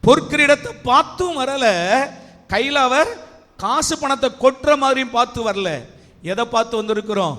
பொற்கிரீடத்தை பார்த்தும் வரல, கையில அவர் காசு பணத்தை கொட்டுற மாதிரியும் பார்த்து வரல. எதை பார்த்து வந்திருக்கிறோம்?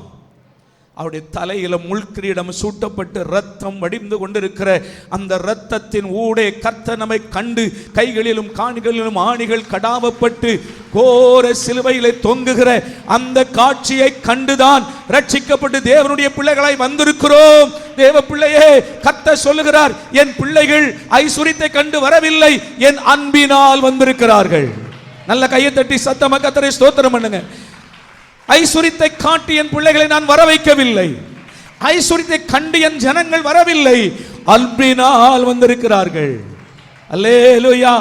அவருடைய தலையில முள்கிரீடம் சூட்டப்பட்டு ரத்தம் வடிந்து கொண்டிருக்கிற அந்த ரத்தத்தின் ஊடே கர்த்தர் நம்மை கண்டு, கைகளிலும் காணிகளிலும் ஆணிகள் கடாவப்பட்டு கோர சிலுவையிலே தொங்குகிற அந்த காட்சியை கண்டுதான் ரட்சிக்கப்பட்டு தேவனுடைய பிள்ளைகளாய் வந்திருக்கிறோம். தேவ பிள்ளையே, கர்த்தர் சொல்லுகிறார், என் பிள்ளைகள் ஐசுரியத்தை கண்டு வரவில்லை, என் அன்பினால் வந்திருக்கிறார்கள். நல்ல கையை தட்டி சத்தமா கர்த்தரை ஸ்தோத்திரம் பண்ணுங்க. ஐசுரியத்தை காட்டி என் பிள்ளைகளை நான் வர வைக்கவில்லை, ஐசுரியத்தை கண்டு என் ஜனங்கள் வரவில்லை, அன்பினால் வந்திருக்கிறார்கள். அல்லேலூயா,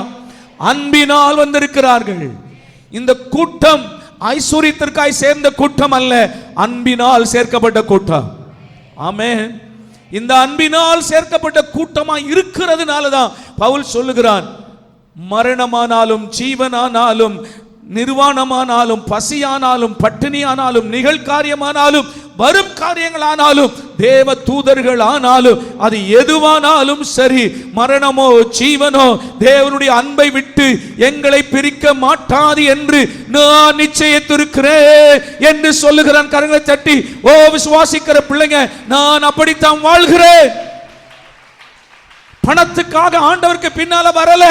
அன்பினால் வந்திருக்கிறார்கள். இந்த கூட்டம் ஐசுரியத்திற்காய் சேர்ந்த கூட்டம் அல்ல, அன்பினால் சேர்க்கப்பட்ட கூட்டம். ஆமென். இந்த அன்பினால் சேர்க்கப்பட்ட கூட்டமா இருக்கிறதுனால தான் பவுல் சொல்லுகிறான், மரணமானாலும் ஜீவனானாலும் நிர்வாணமானாலும் பசியானாலும் பட்டினியானாலும் நிகழ்காரியமானாலும் வரும் காரியங்களானாலும் தேவ தூதர்கள் ஆனாலும் அது எதுவானாலும் சரி, மரணமோ ஜீவனோ தேவனுடைய அன்பை விட்டு எங்களை பிரிக்க மாட்டாது என்று நான் நிச்சயித்திருக்கிறேன் என்று சொல்லுகிறான். கரங்களை தட்டி ஓ விசுவாசிக்கிற பிள்ளைங்க, நான் அப்படித்தான் வாழ்கிறேன். பணத்துக்காக ஆண்டவருக்கு பின்னால வரல,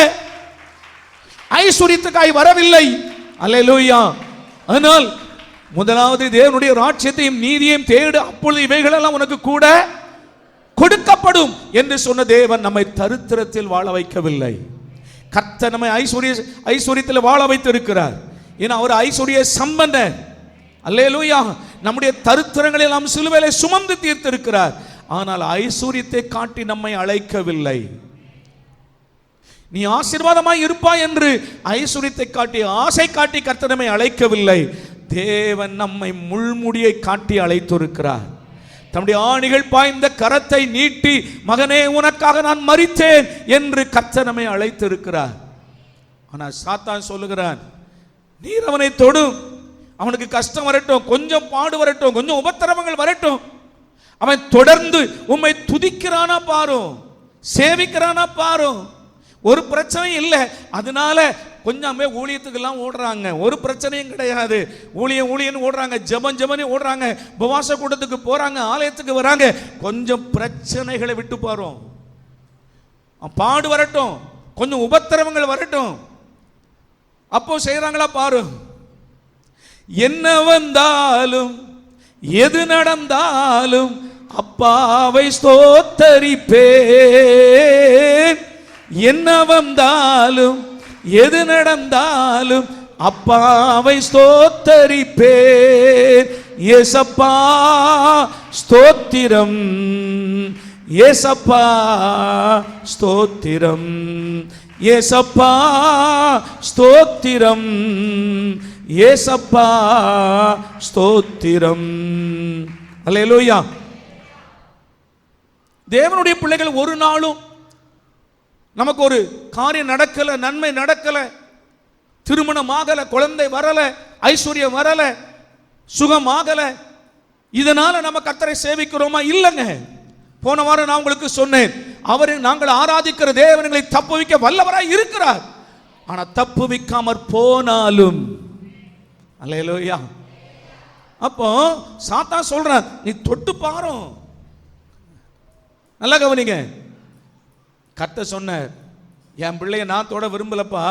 ஐஸ்வரியத்துக்காக வரவில்லை. அல்லேலூயா. ஆனால் முதலாவது தேவனுடைய ராஜ்யத்தையும் நீதியையும் தேடு, அப்பொழுது இவைகளெல்லாம் உனக்கு கூட கொடுக்கப்படும் என்று சொன்ன தேவன் நம்மை தரித்திரத்தில் வாழ வைக்கவில்லை. கர்த்தர் நம்மை ஐஸ்வரியத்தில் வாழ வைத்திருக்கிறார். ஏன்னா அவர் ஐஸ்வரிய சம்பந்தர். அல்லேலூயா. நம்முடைய தரித்திரங்களை எல்லாம் சிலுவையிலே சுமந்து தீர்த்திருக்கிறார். ஆனால் ஐஸ்வரியத்தை காட்டி நம்மை அழைக்கவில்லை. நீ ஆசீர்வாதமாய் இருப்பாய் என்று ஐஸ்வரியத்தை காட்டி ஆசை காட்டி கர்த்தர் நம்மை அழைக்கவில்லை. தேவன் நம்மை முள்முடியை காட்டி அழைத்திருக்கிறார். தம்முடைய ஆணிகள் பாய்ந்த கரத்தை நீட்டி, மகனே உனக்காக நான் மரித்தேன் என்று கர்த்தர் நம்மை அழைத்திருக்கிறார். ஆனால் சாத்தான் சொல்லுகிறான், நீர் அவனை தொடும், அவனுக்கு கஷ்டம் வரட்டும், கொஞ்சம் பாடு வரட்டும், கொஞ்சம் உபத்திரவங்கள் வரட்டும், அவன் தொடர்ந்து உம்மை துதிக்கிறானா பாரும், சேவிக்கிறானா பாரும், ஒரு பிரச்சனையும் இல்லை, அதனால கொஞ்சம் ஊழியத்துக்கெல்லாம் ஓடுறாங்க, ஒரு பிரச்சனையும் கிடையாது, ஊழியன்னு ஓடுறாங்க, ஜெபம் ஓடுறாங்க, உபவாச கூட்டத்துக்கு போறாங்க, ஆலயத்துக்கு வராங்க, கொஞ்சம் பிரச்சனைகளை விட்டு போறோம், பாடு வரட்டும், கொஞ்சம் உபத்திரவங்கள் வரட்டும், அப்போ செய்யறாங்களா பாரு. என்ன வந்தாலும் எது நடந்தாலும் அப்பாவை ஸ்தோத்தரிப்பேன், என்ன வந்தாலும் எது நடந்தாலும் அப்பாவை ஸ்தோத்தரிப்பேன். ஏசப்பா ஸ்தோத்திரம், ஏசப்பா ஸ்தோத்திரம், ஏசப்பா ஸ்தோத்திரம், ஏசப்பா ஸ்தோத்திரம். அல்லேலூயா. தேவனுடைய பிள்ளைகள் ஒரு நாளும் நமக்கு ஒரு காரியம் நடக்கல, நன்மை நடக்கல, திருமணம் ஆகல, குழந்தை வரல, ஐஸ்வர்யம் வரல, சுகம் ஆகல, இதனால நம்ம கர்த்தரை சேவிக்கிறோமா? இல்லைங்க. போன வாரம் நான் உங்களுக்கு சொன்னேன், அவரை நாங்கள் ஆராதிக்கிற தேவனை தப்புவிக்க வல்லவராய் இருக்கிறார். ஆனா தப்புவிக்காமற் போனாலும், அல்லேலூயா. அப்போ சாத்தான் சொல்றான், நீ தொட்டு பாரு. நல்லா கவனிங்க. கர்த்தர் சொன்னார், என் பிள்ளைய நான் தொட விரும்பலப்பா,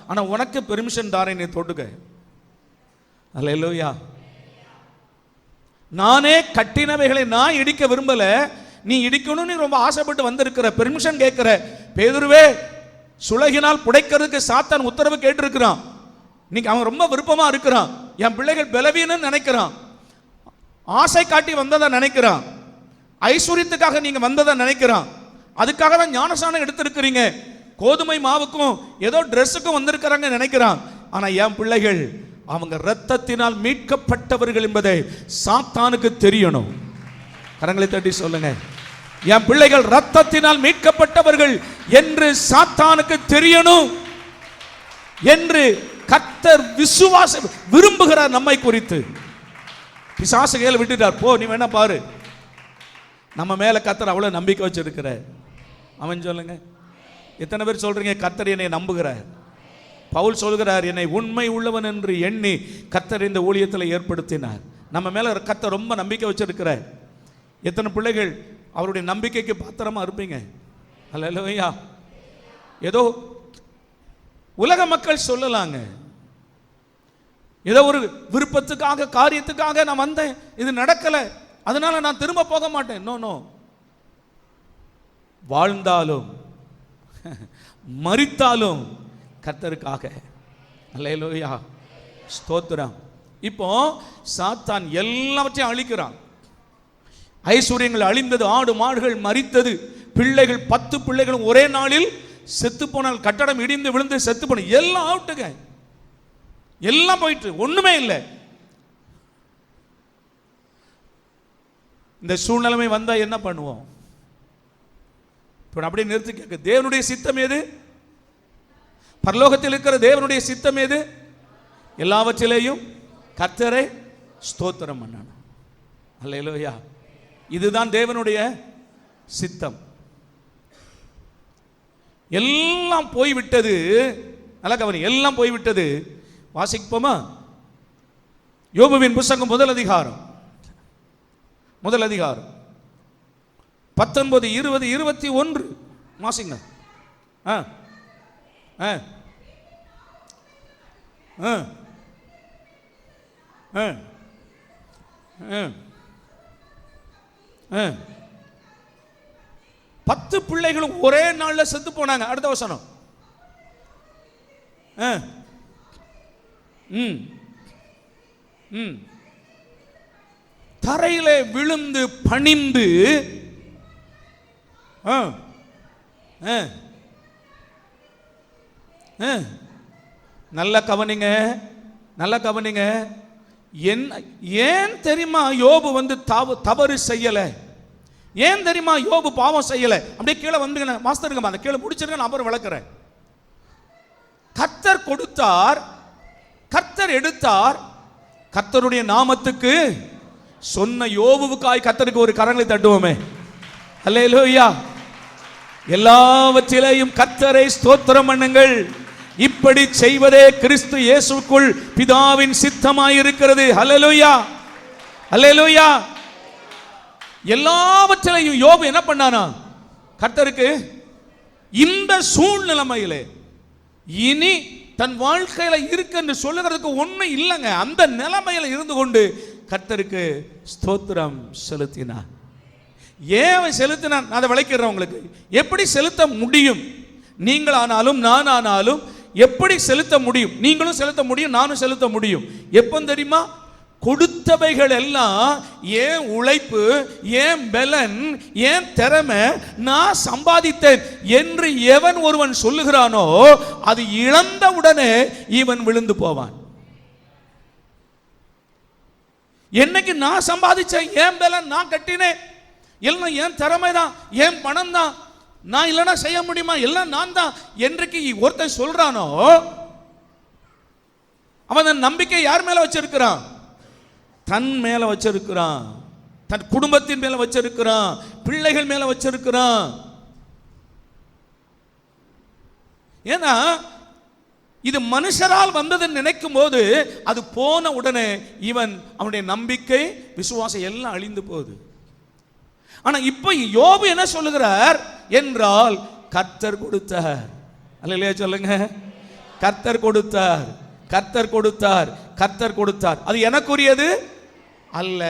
ஆனா உனக்கு பெர்மிஷன் தாரேன், நீ தொட்டுக்க. அல்லேலூயா. நானே கட்டினவைகளை நான் இடிக்க விரும்பல, நீ இடிக்கணும்னு ரொம்ப ஆசைப்பட்டு வந்திருக்கிற, பெர்மிஷன் கேட்கிற. பேதுருவே, சுலகினால் புடைக்கிறதுக்கு சாத்தான் உத்தரவு கேட்டிருக்கிறான். நீங்க அவன் ரொம்ப விருப்பமா இருக்கிறான். என் பிள்ளைகள் பலவீனன்னு நினைக்கிறான், ஆசை காட்டி வந்ததை நினைக்கிறான், ஐஸ்வர்யத்துக்காக நீங்க வந்ததை நினைக்கிறான். அதுக்காக தான் ஞானஸ்நானம் எடுத்திருக்கிறீங்க. கோதுமை மாவுக்கும் ஏதோ ட்ரெஸ்ஸுக்கும் வந்திருக்கிறாங்க நினைக்கிறான். ஆனா என் பிள்ளைகள் அவங்க இரத்தத்தினால் மீட்கப்பட்டவர்கள் என்பதை சாத்தானுக்கு தெரியணும். கரங்களை தட்டி சொல்லுங்க, என் பிள்ளைகள் இரத்தத்தினால் மீட்கப்பட்டவர்கள் என்று சாத்தானுக்கு தெரியணும் என்று கர்த்தர் விசுவாசம் விரும்புகிறார். நம்மை குறித்து பிசாசு கையில் விட்டுட்டார், போ நீ வேணா பாரு. நம்ம மேல கர்த்தர் அவ்வளவு நம்பிக்கை வச்சிருக்கிற. அவன் சொல்லுங்க, எத்தனை பேர் சொல்றீங்க கர்த்தர் என்னை நம்புகிறார்? பவுல் சொல்கிறார், என்னை உண்மை உள்ளவன் என்று எண்ணி கர்த்தர் இந்த ஊழியத்தில் ஏற்படுத்தினார். நம்ம மேல கர்த்தர் ரொம்ப நம்பிக்கை வச்சிருக்கிறார். எத்தனை பிள்ளைகள் அவருடைய நம்பிக்கைக்கு பாத்திரமா இருப்பீங்க? அல்லேலூயா. ஏதோ உலக மக்கள் சொல்லலாங்க, ஏதோ ஒரு விருப்பத்துக்காக காரியத்துக்காக நான் வந்தேன், இது நடக்கல, அதனால நான் திரும்ப போக மாட்டேன். நோ நோ, வாழ்ந்தாலும் மரித்தாலும் கர்த்தருக்காக. அல்லேலூயா, ஸ்தோத்திரம். இப்போ சாத்தான் எல்லாவற்றையும் அழிக்கிறான். ஐஸ்வர்யங்கள் அழிந்தது, ஆடு மாடுகள் மரித்தது, பிள்ளைகள் 10 பிள்ளைகளும் ஒரே நாளில் செத்து போனால், கட்டடம் இடிந்து விழுந்து செத்து போன, எல்லாம் அவுட்டுங்க, எல்லாம் போயிட்டு ஒண்ணுமே இல்லை. இந்த சூழ்நிலைமை வந்தா என்ன பண்ணுவோம்? அப்படியே நிறுத்தி கேட்க, தேவனுடைய சித்தம் எது? பரலோகத்தில் இருக்கிற தேவனுடைய சித்தம் எது? எல்லாவற்றிலேயும் கர்த்தரை ஸ்தோத்திரம் பண்ணணும். அல்லேலூயா, இதுதான் தேவனுடைய சித்தம். எல்லாம் போய்விட்டது. நல்ல கவனி, எல்லாம் போய்விட்டது. வாசிப்போமா? யோபுவின் புத்தகம் முதல் அதிகாரம் 19, 20, 21 வாசிங்க. பத்து பிள்ளைகளும் ஒரே நாள்ல செத்து போனாங்க. அடுத்த வசனம். தரையிலே விழுந்து பணிந்து, நல்ல கவனிங்க, நல்ல கவனிங்க. ஏன் தெரியுமா யோபு வந்து தவறு செய்யல? ஏன் தெரியுமா யோபு பாவம் செய்யல? அப்படியே கீழே வந்து மாஸ்டருங்க, அந்த கீழே முடிச்சிருங்க, நான் அப்புறம் விளக்குறேன். கர்த்தர் கொடுத்தார், கர்த்தர் எடுத்தார். கர்த்தருடைய நாமத்துக்கு சொன்ன யோபுவுக்காய் கர்த்தருக்கு ஒரு கரங்களை தட்டுவோமே. அல்லேலூயா. எல்லாவற்றிலேயும் கர்த்தரை ஸ்தோத்திரம் பண்ணுங்கள். இப்படி செய்வதே கிறிஸ்து இயேசுக்குள் பிதாவின் சித்தமாயிருக்கிறது. அல்லேலூயா, அல்லேலூயா. எல்லாவற்றிலையும் யோபு என்ன பண்ணானா? கர்த்தருக்கு இந்த சூழ்நிலைமையிலே இனி தன் வாழ்க்கையில இருக்கு என்று சொல்லுகிறதுக்கு ஒண்ணு இல்லைங்க. அந்த நிலைமையில இருந்து கொண்டு கர்த்தருக்கு ஸ்தோத்திரம் செலுத்தினார். ஏன் செலுத்தினான் அதை விளக்கிறேன் உங்களுக்கு. எப்படி செலுத்த முடியும்? நீங்கள் ஆனாலும் நான் ஆனாலும் எப்படி செலுத்த முடியும்? நீங்களும் செலுத்த முடியும், நானும் செலுத்த முடியும். எப்போ தெரியுமா? கொடுத்தவைகள் எல்லாம் ஏன் உழைப்பு, ஏன் பலன், ஏன் திறமை, நான் சம்பாதித்தேன் என்று எவன் ஒருவன் சொல்லுகிறானோ அது இழந்த உடனே இவன் விழுந்து போவான். என்னைக்கு நான் சம்பாதிச்சேன், ஏன் பலன், நான் கட்டினேன், எல்லாம் ஏன் திறமை தான், ஏன் பணம் தான், நான் இல்லைன்னா செய்ய முடியுமா, எல்லாம் நான் தான் என்றைக்கு ஒருத்தன் சொல்றானோ அவன் நம்பிக்கை யார் மேல வச்சிருக்கிறான்? தன் மேல வச்சிருக்கிறான், தன் குடும்பத்தின் மேல வச்சிருக்கிறான், பிள்ளைகள் மேல வச்சிருக்கிறான். ஏன்னா இது மனுஷரால் வந்ததுன்னு நினைக்கும் போது அது போன உடனே இவன் அவனுடைய நம்பிக்கை, விசுவாசம் எல்லாம் அழிந்து போகுது. ஆனா இப்ப யோபு என்ன சொல்லுகிறார் என்றால், கர்த்தர் கொடுத்தார். அல்லேலூயா சொல்லுங்க. கர்த்தர் கொடுத்தார், கர்த்தர் கொடுத்தார், கர்த்தர் கொடுத்தார். அது எனக்குரியது அல்ல.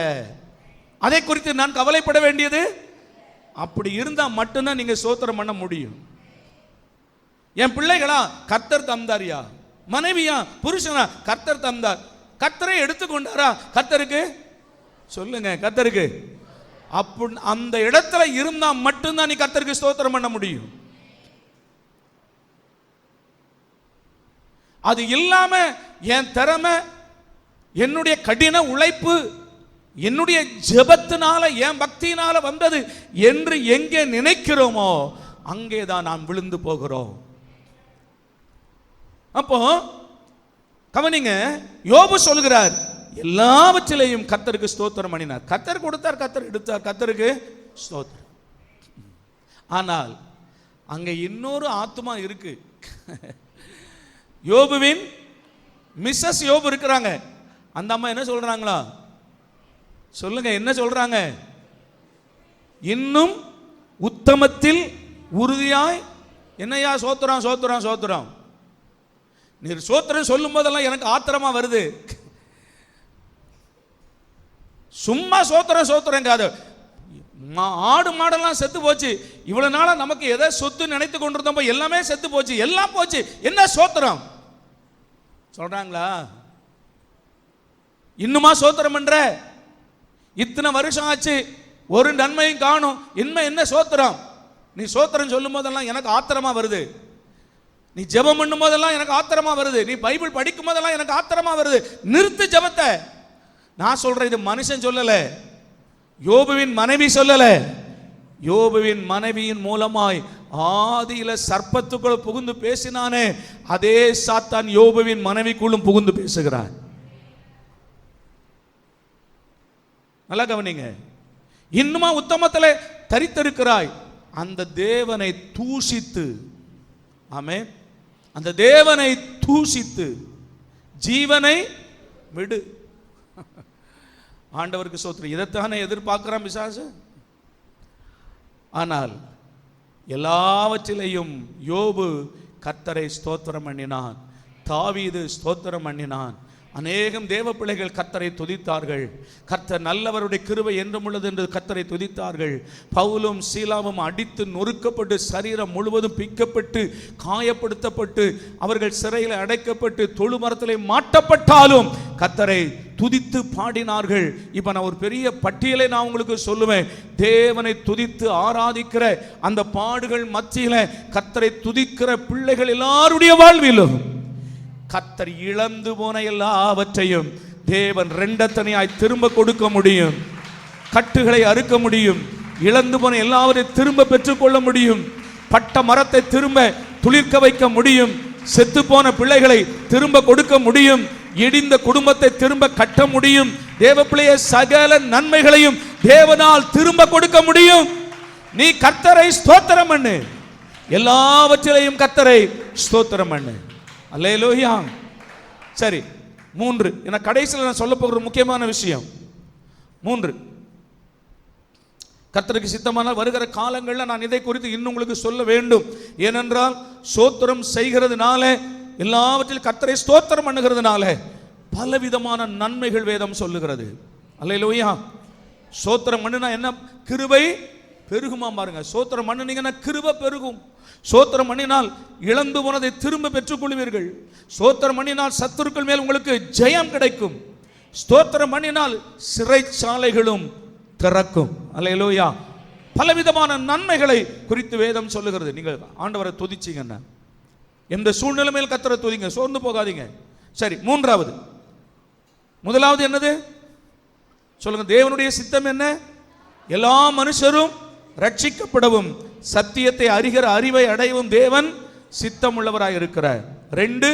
அதை குறித்து நான் கவலைப்பட வேண்டியது அப்படி இருந்தா மட்டும்தான் நீங்க ஸ்தோத்திரம் பண்ண முடியும். என் பிள்ளைகளா கர்த்தர் தந்தாரியா, மனைவியா புருஷனா கர்த்தர் தந்தார், கர்த்தரை எடுத்துக்கொண்டாரா கர்த்தருக்கு சொல்லுங்க, கர்த்தருக்கு. அப்படி அந்த இடத்துல இருந்தா மட்டும்தான் நீ கர்த்தருக்கு ஸ்தோத்திரம் பண்ண முடியும். அது இல்லாம என் திறமை, என்னுடைய கடின உழைப்பு, என்னுடைய ஜெபத்தினால என் பக்தியினால வந்தது என்று எங்கே நினைக்கிறோமோ அங்கேதான் நாம் விழுந்து போகிறோம். அப்போ கவனிங்க, யோபு சொல்கிறார் எல்லாவற்றிலையும் கர்த்தருக்கு ஸ்தோத்திரம் பண்ணினார். கர்த்தர் கொடுத்தார், கர்த்தர் எடுத்தார், கர்த்தருக்கு ஸ்தோத்திரம். ஆனால் அங்க இன்னொரு ஆத்துமா இருக்கு. யோபுவின் மிஸ்ஸஸ் யோபு இருக்கிறாங்க. அந்த அம்மா என்ன சொல்றாங்களா சொல்லுங்க, என்ன சொல்றாங்க? இன்னும் உத்தமத்தில் உறுதியாய் என்னையா சோத்திரம் சோத்திரம் சோத்திரம். நீர் சோத்திரம் சொல்லும் போதெல்லாம் எனக்கு ஆத்திரமா வருது. சும்மா சோத்திரம் சோத்திரம் காது. ஆடு மாடெல்லாம் செத்து போச்சு. இவ்வளவு நாளா நமக்கு எதை சொத்து நினைத்து கொண்டிருந்தோம், எல்லாமே செத்து போச்சு, எல்லாம் போச்சு, என்ன சோத்திரம் சொல்றாங்களா? இன்னுமா சோத்திரம் பண்ற? இத்தனை வருஷம் ஆச்சு, ஒரு நன்மையும் காணும், என்ன சோத்திரம்? நீ சோத்திரம் சொல்லும் போதெல்லாம் எனக்கு ஆத்திரமா வருது. நீ ஜெபம் பண்ணும் போதெல்லாம் எனக்கு ஆத்திரமா வருது. நீ பைபிள் படிக்கும் போதெல்லாம் எனக்கு ஆத்திரமா வருது. நிறுத்து ஜெபத்தை. நான் சொல்றேன், இது மனுஷன் சொல்லல, யோபுவின் மனைவி சொல்லல. யோபுவின் மனைவியின் மூலமாய் ஆதியில சர்ப்பத்துக்குள் புகுந்து பேசினானே, அதே சாத்தான் யோபுவின் மனைவிக்குள்ளும் புகுந்து பேசுகிறான். நல்லா கவனிங்க. இன்னுமா உத்தமத்திலே தரித்திருக்கிறாய். அந்த தேவனை தூஷித்து, ஆமென், அந்த தேவனை தூஷித்து ஜீவனை விடு. ஆண்டவருக்கு ஸ்தோத்திரம். இதைத்தானே எதிர்பார்க்கிறான் பிசாசு. ஆனால் எல்லாவற்றிலையும் யோபு கர்த்தரை ஸ்தோத்திரம் பண்ணினான். தாவீது ஸ்தோத்திரம் பண்ணினான். அநேகம் தேவ பிள்ளைகள் கர்த்தரை துதித்தார்கள். கர்த்தர் நல்லவருடைய கிருபை என்றும் உள்ளது என்று கர்த்தரை துதித்தார்கள். பவுலும் சீலாவும் அடித்து நொறுக்கப்பட்டு சரீரம் முழுவதும் பிக்கப்பட்டு காயப்படுத்தப்பட்டு அவர்கள் சிறையில் அடைக்கப்பட்டு தொழு மரத்திலே மாட்டப்பட்டாலும் கர்த்தரை துதித்து பாடினார்கள். இப்ப நான் ஒரு பெரிய பட்டியலை நான் உங்களுக்கு சொல்லுவேன். தேவனை துதித்து ஆராதிக்கிற அந்த பாடுகள் மத்தியில கர்த்தரை துதிக்கிற பிள்ளைகள் எல்லாருடைய வாழ்விலும் கர்த்தர் இழந்து போன எல்லாவற்றையும் தேவன் ரெண்டத்தனையாய் திரும்ப கொடுக்க முடியும். கட்டுகளை அறுக்க முடியும். இழந்து போன எல்லாவற்றையும் திரும்ப பெற்றுக்கொள்ள முடியும். பட்ட மரத்தை திரும்ப துளிர்க்க வைக்க முடியும். செத்து போன பிள்ளைகளை திரும்ப கொடுக்க முடியும். இடிந்த குடும்பத்தை திரும்ப கட்ட முடியும். தேவ பிள்ளைய சகல நன்மைகளையும் தேவனால் திரும்ப கொடுக்க முடியும். நீ கர்த்தரை ஸ்தோத்திரம் பண்ணு. எல்லாவற்றிலையும் கர்த்தரை ஸ்தோத்திரம் பண்ணு. அல்லேலூயா. சரி, 3 என கடைசியில் நான் சொல்ல போகிற முக்கியமான விஷயம் 3. கர்த்தருக்கு சித்தமானால் வருகிற காலங்களில் நான் இதை குறித்து இன்னும் உங்களுக்கு சொல்ல வேண்டும். ஏனென்றால் ஸ்தோத்திரம் செய்கிறதுனால, எல்லாவற்றிலும் கர்த்தரை ஸ்தோத்திரம் பண்ணுகிறதுனால பலவிதமான நன்மைகள் வேதம் சொல்லுகிறது. அல்லேலூயா. ஸ்தோத்திரம் பண்ணுனா என்ன? கிருபை பெருகுமா பாருங்க. ஸ்தோத்திரம் பண்ணுனீங்கன்னா கிருபை பெருகும். ஸ்தோத்திரம் பண்ணினால் இழந்து போனதை திரும்ப பெற்றுக் கொள்வீர்கள். ஸ்தோத்திரம் பண்ணினால் சத்துருக்கள் மேல் உங்களுக்கு ஜெயம் கிடைக்கும். ஸ்தோத்திரம் பண்ணினால் சிறைச்சாலைகளும் திறக்கும். அல்லேலூயா. பலவிதமான நன்மைகளை குறித்து வேதம் சொல்லுகிறது. நீங்கள் ஆண்டவரை துதிச்சீங்கன்னா எந்த சூழ்நிலையில் கர்த்தரை துதிங்க, சோர்ந்து போகாதீங்க. சரி, 3வது, முதலாவது என்னது சொல்லுங்க? தேவனுடைய சித்தம் என்ன? எல்லா மனுஷரும் ரட்சிக்கப்படவும் சத்தியத்தை அறிகிற அறிவை அடையவும் தேவன் சித்தம் உள்ளவராய் இருக்கிறார். 2,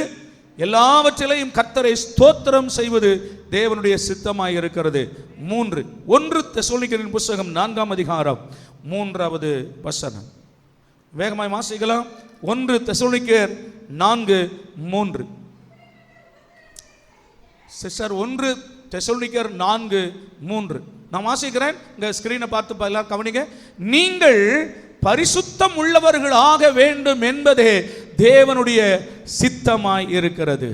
எல்லாவற்றிலையும் கர்த்தரை ஸ்தோத்திரம் செய்வது தேவனுடைய சித்தமாய் இருக்கிறது. 3, 1 தெசலோனிக்கேயரின் புத்தகம் 4ஆம் அதிகாரம் 3வது வசனம். வேகமாய் வாசிக்கலாம். 1 தெசலோனிக்கேயர் 4:3. சிஸ்டர் 1 தெசலோனிக்கேயர் 4:3 நான் வாசிக்கிறேன். இங்க ஸ்கிரீனை பார்த்து எல்லாரும் கவனிங்க. நீங்கள் பரிசுத்தம் உள்ளவர்களாக வேண்டும் என்பதே தேவனுடைய சித்தமாய் இருக்கிறது.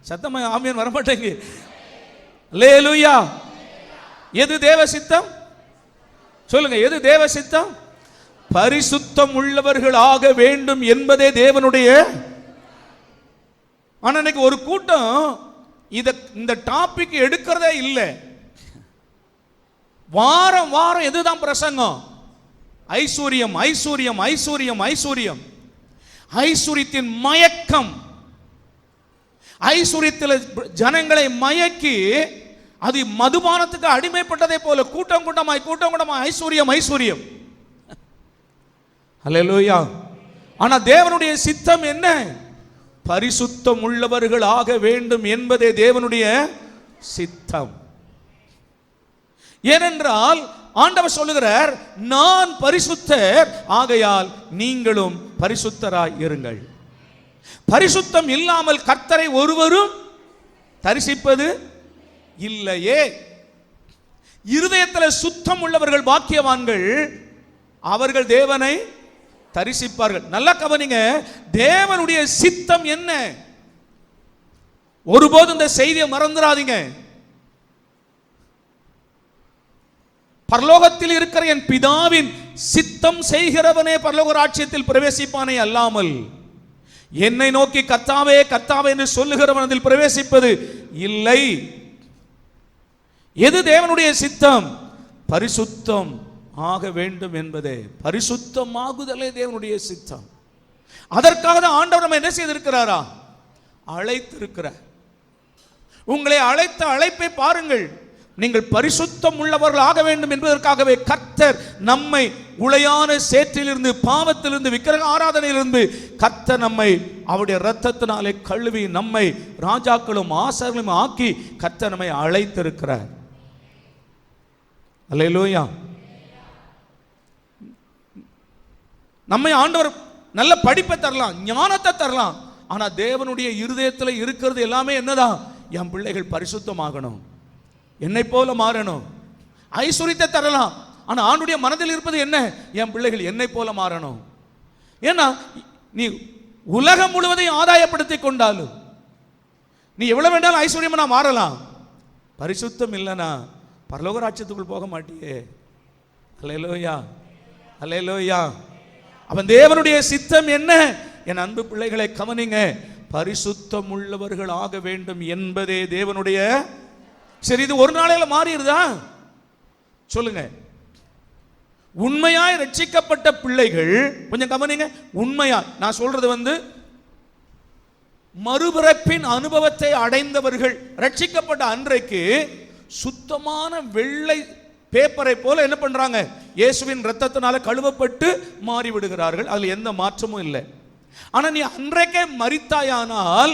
சத்தமாய் ஆமென் வர மாட்டேங்க. அல்லேலூயா. எது தேவ சித்தம் சொல்லுங்க, எது தேவ சித்தம்? பரிசுத்தம் உள்ளவர்கள் ஆக வேண்டும் என்பதே தேவனுடைய. ஆனா இன்னைக்கு ஒரு கூட்டம் இந்த டாபிக் எடுக்கிறதே இல்லை. வாரம் வாரம் எதுதான் பிரசங்கம்? ஐஸ்வர்யம், ஐஸ்வர்யம், ஐஸ்வர்யம், ஐஸ்வர்யம், ஐஸ்வர்யத்தின் மயக்கம். ஐஸ்வர்யத்தில் ஜனங்களை மயக்கி அது மதுபானத்துக்கு அடிமைப்பட்டதை போல கூட்டம் கூட்டமாய் கூட்டம் கூட்டமாய் ஐஸ்வர்யம், ஐஸ்வர்யம். அல்லேலூயா. ஆனா தேவனுடைய சித்தம் என்ன? பரிசுத்தம் உள்ளவர்கள் ஆக வேண்டும் என்பதே தேவனுடைய சித்தம். ஏனென்றால் ஆண்டவர் சொல்லுகிறார், நான் பரிசுத்தர், ஆகையால் நீங்களும் பரிசுத்தராய் இருங்கள். பரிசுத்தம் இல்லாமல் கர்த்தரை ஒருவரும் தரிசிப்பது இல்லையே. இருதயத்தில் சுத்தம் உள்ளவர்கள் பாக்கியவான்கள், அவர்கள் தேவனை தரிசிப்பார்கள். நல்லா கவனிங்க, தேவனுடைய சித்தம் என்ன? ஒருபோதும் இந்த செய்தியை மறந்துடாதீங்க. பரலோகத்தில் இருக்கிற என் பிதாவின் சித்தம் செய்கிறவனே பரலோக ராஜ்யத்தில் பிரவேசிப்பானே அல்லாமல் என்னை நோக்கி கர்த்தாவே கர்த்தாவே என்று சொல்லுகிறவன் அதில் பிரவேசிப்பது இல்லை. எது தேவனுடைய சித்தம்? பரிசுத்தம் ஆக வேண்டும் என்பதே. பரிசுத்தமாகுதலே தேவனுடைய சித்தம். அதற்காக தான் ஆண்டவர் நம்ம என்ன செய்திருக்கிறாரா? அழைத்திருக்கிறார். உங்களை அழைத்த அழைப்பை பாருங்கள். நீங்கள் பரிசுத்தம் உள்ளவர்கள் ஆக வேண்டும் என்பதற்காகவே கர்த்தர் நம்மை உளையான சேற்றிலிருந்து, பாவத்திலிருந்து, விக்கிரக ஆராதனையிலிருந்து கர்த்தர் நம்மை அவருடைய இரத்தத்தினாலே கழுவி நம்மை ராஜாக்களும் ஆசாரியர்களும் ஆக்கி கர்த்தர் நம்மை அழைத்திருக்கிறார். அல்லேலூயா. நம்மை ஆண்டவர் நல்ல படிப்பை தரலாம், ஞானத்தை தரலாம். ஆனா தேவனுடைய இருதயத்தில் இருக்கிறது எல்லாமே என்னதான்? என் பிள்ளைகள் பரிசுத்தமாகணும், என்னை போல மாறணும். ஐஸ்வர்யத்தை தரலாம், ஆனா ஆண்டுடைய மனதில் இருப்பது என்ன? என் பிள்ளைகள் என்னை போல மாறணும். ஏன்னா நீ உலகம் முழுவதையும் ஆதாயப்படுத்தி கொண்டாலும், நீ எவ்வளவு வேண்டாலும் ஐஸ்வர்யமா மாறலாம், பரிசுத்தம் இல்லைனா பரலோக ராஜ்யத்துக்குள் போக மாட்டியே. அல்லேலூயா, அல்லேலூயா. அவன் தேவனுடைய சித்தம் என்ன? என் அன்பு பிள்ளைகளை கவனிங்க, பரிசுத்தம் உள்ளவர்கள் ஆக வேண்டும் என்பதே தேவனுடைய. சரி, இது ஒரு நாளையில மாறிடுதா? சொல்லுங்க. உண்மையாய் ரட்சிக்கப்பட்ட பிள்ளைகள், கொஞ்சம் கவனிங்க, உண்மையா நான் சொல்றது மறுபிறப்பின் அனுபவத்தை அடைந்தவர்கள் ரட்சிக்கப்பட்ட அன்றைக்கு சுத்தமான வெள்ளை பேப்பரை போல என்ன பண்றாங்க? இயேசுவின் இரத்தத்தினால கழுவப்பட்டு மாறி விடுகிறார்கள். அதுல எந்த மாற்றமும் இல்லை. ஆனா நீ அன்றைக்கே மரித்தாயானால்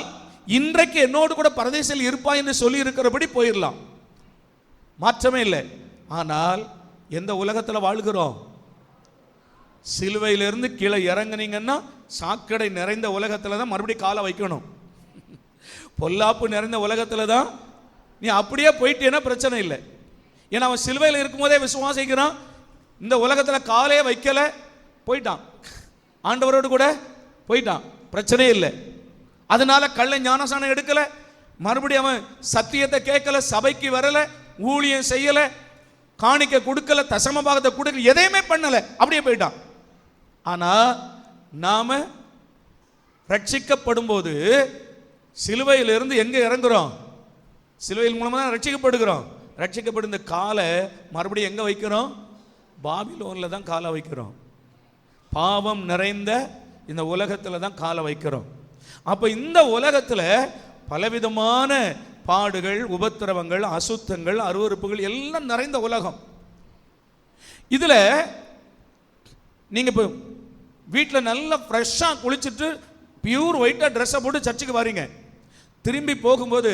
இன்றைக்கு என்னோடு கூட பரதேசில் இருப்பாய் என்று சொல்லி இருக்கிறபடி போயிடலாம், மாற்றமே இல்லை. ஆனால் எந்த உலகத்தில் வாழ்கிறோம்? சிலுவையிலிருந்து கீழே இறங்குனீங்கன்னா சாக்கடை நிறைந்த உலகத்தில் தான் மறுபடியும் காலை வைக்கணும். பொல்லாப்பு நிறைந்த உலகத்தில் தான். நீ அப்படியே போயிட்டேன்னா பிரச்சனை இல்லை. ஏன்னா அவன் சிலுவையில் இருக்கும்போதே விசுவாசிக்கிறான், இந்த உலகத்தில் காலே வைக்கல, போயிட்டான், ஆண்டவரோடு கூட போயிட்டான், பிரச்சனையே இல்லை. அதனால கள்ள ஞானசானம் எடுக்கல, மறுபடியும் அவன் சத்தியத்தை கேட்கல, சபைக்கு வரல, ஊழியம் செய்யல, காணிக்க கொடுக்கல, தசம பாகத்தை கொடுக்கல, எதையுமே பண்ணல, அப்படியே போயிட்டான். ஆனா நாம ரட்சிக்கப்படும் போது சிலுவையிலிருந்து எங்க இறங்குறோம்? சிலுவையில் மூலமா தான் ரட்சிக்கப்படுகிறோம். ரட்சிக்கப்படும் இந்த காலை மறுபடியும் எங்க வைக்கிறோம்? பாபிலோன்ல தான் காலை வைக்கிறோம். பாவம் நிறைந்த இந்த உலகத்துல தான் காலை வைக்கிறோம். அப்ப இந்த உலகத்துல பலவிதமான பாடுகள், உபத்திரவங்கள், அசுத்தங்கள், அருவருப்புகள் எல்லாம் நிறைந்த உலகம். இதுல நீங்க இப்போ வீட்டில் நல்லா ஃப்ரெஷ்ஷாக குளிச்சுட்டு பியூர் ஒயிட்டாக ட்ரெஸ்ஸை போட்டு சர்ச்சுக்கு வாரீங்க. திரும்பி போகும்போது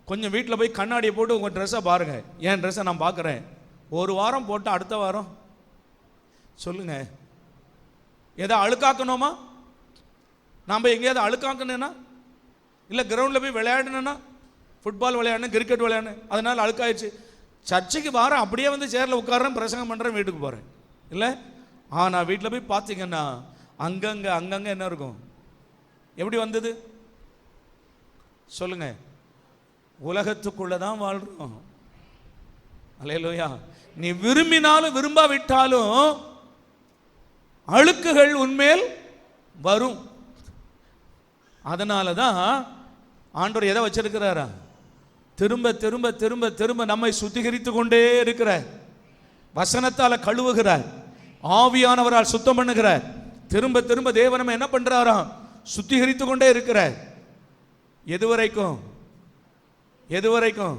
கொஞ்சம் வீட்டில் போய் கண்ணாடியை போட்டு உங்கள் ட்ரெஸ்ஸை பாருங்கள். என் ட்ரெஸ்ஸை நான் பார்க்குறேன், ஒரு வாரம் போட்டால் அடுத்த வாரம் சொல்லுங்க, எதை அழுக்காக்கணுமா? நாம் எங்கேயாவது அழுக்காக்கணுன்னா, இல்லை கிரவுண்டில் போய் விளையாடணுன்னா, ஃபுட்பால் விளையாடணும், கிரிக்கெட் விளையாடணும், அதனால் அழுக்காயிடுச்சு. சர்ச்சுக்கு வாரம் அப்படியே சேரில் உட்காரேன், பிரசங்கம் பண்ணுறேன், வீட்டுக்கு போகிறேன், இல்லை. ஆனால் வீட்டில் போய் பார்த்தீங்கன்னா அங்கங்கே என்ன இருக்கும்? எப்படி வந்தது சொல்லுங்க? உலகத்துக்குள்ள தான் வாழ்றோம். அல்லேலூயா. நீ விரும்பினாலும் விரும்பாவிட்டாலும் அழுக்குகள் உன்மேல் வரும். அதனால தான் ஆண்டவர் எதை வச்சிருக்கிறாரா? திரும்ப திரும்ப திரும்ப திரும்ப நம்மை சுத்திகரித்து கொண்டே இருக்கிறார். வசனத்தால் கழுவுகிறார், ஆவியானவரால் சுத்தம் பண்ணுகிறார். திரும்ப திரும்ப தேவன் என்ன பண்றாராம்? சுத்திகரித்து கொண்டே இருக்கிறார். எதுவரைக்கும்? எதுவரைக்கும்?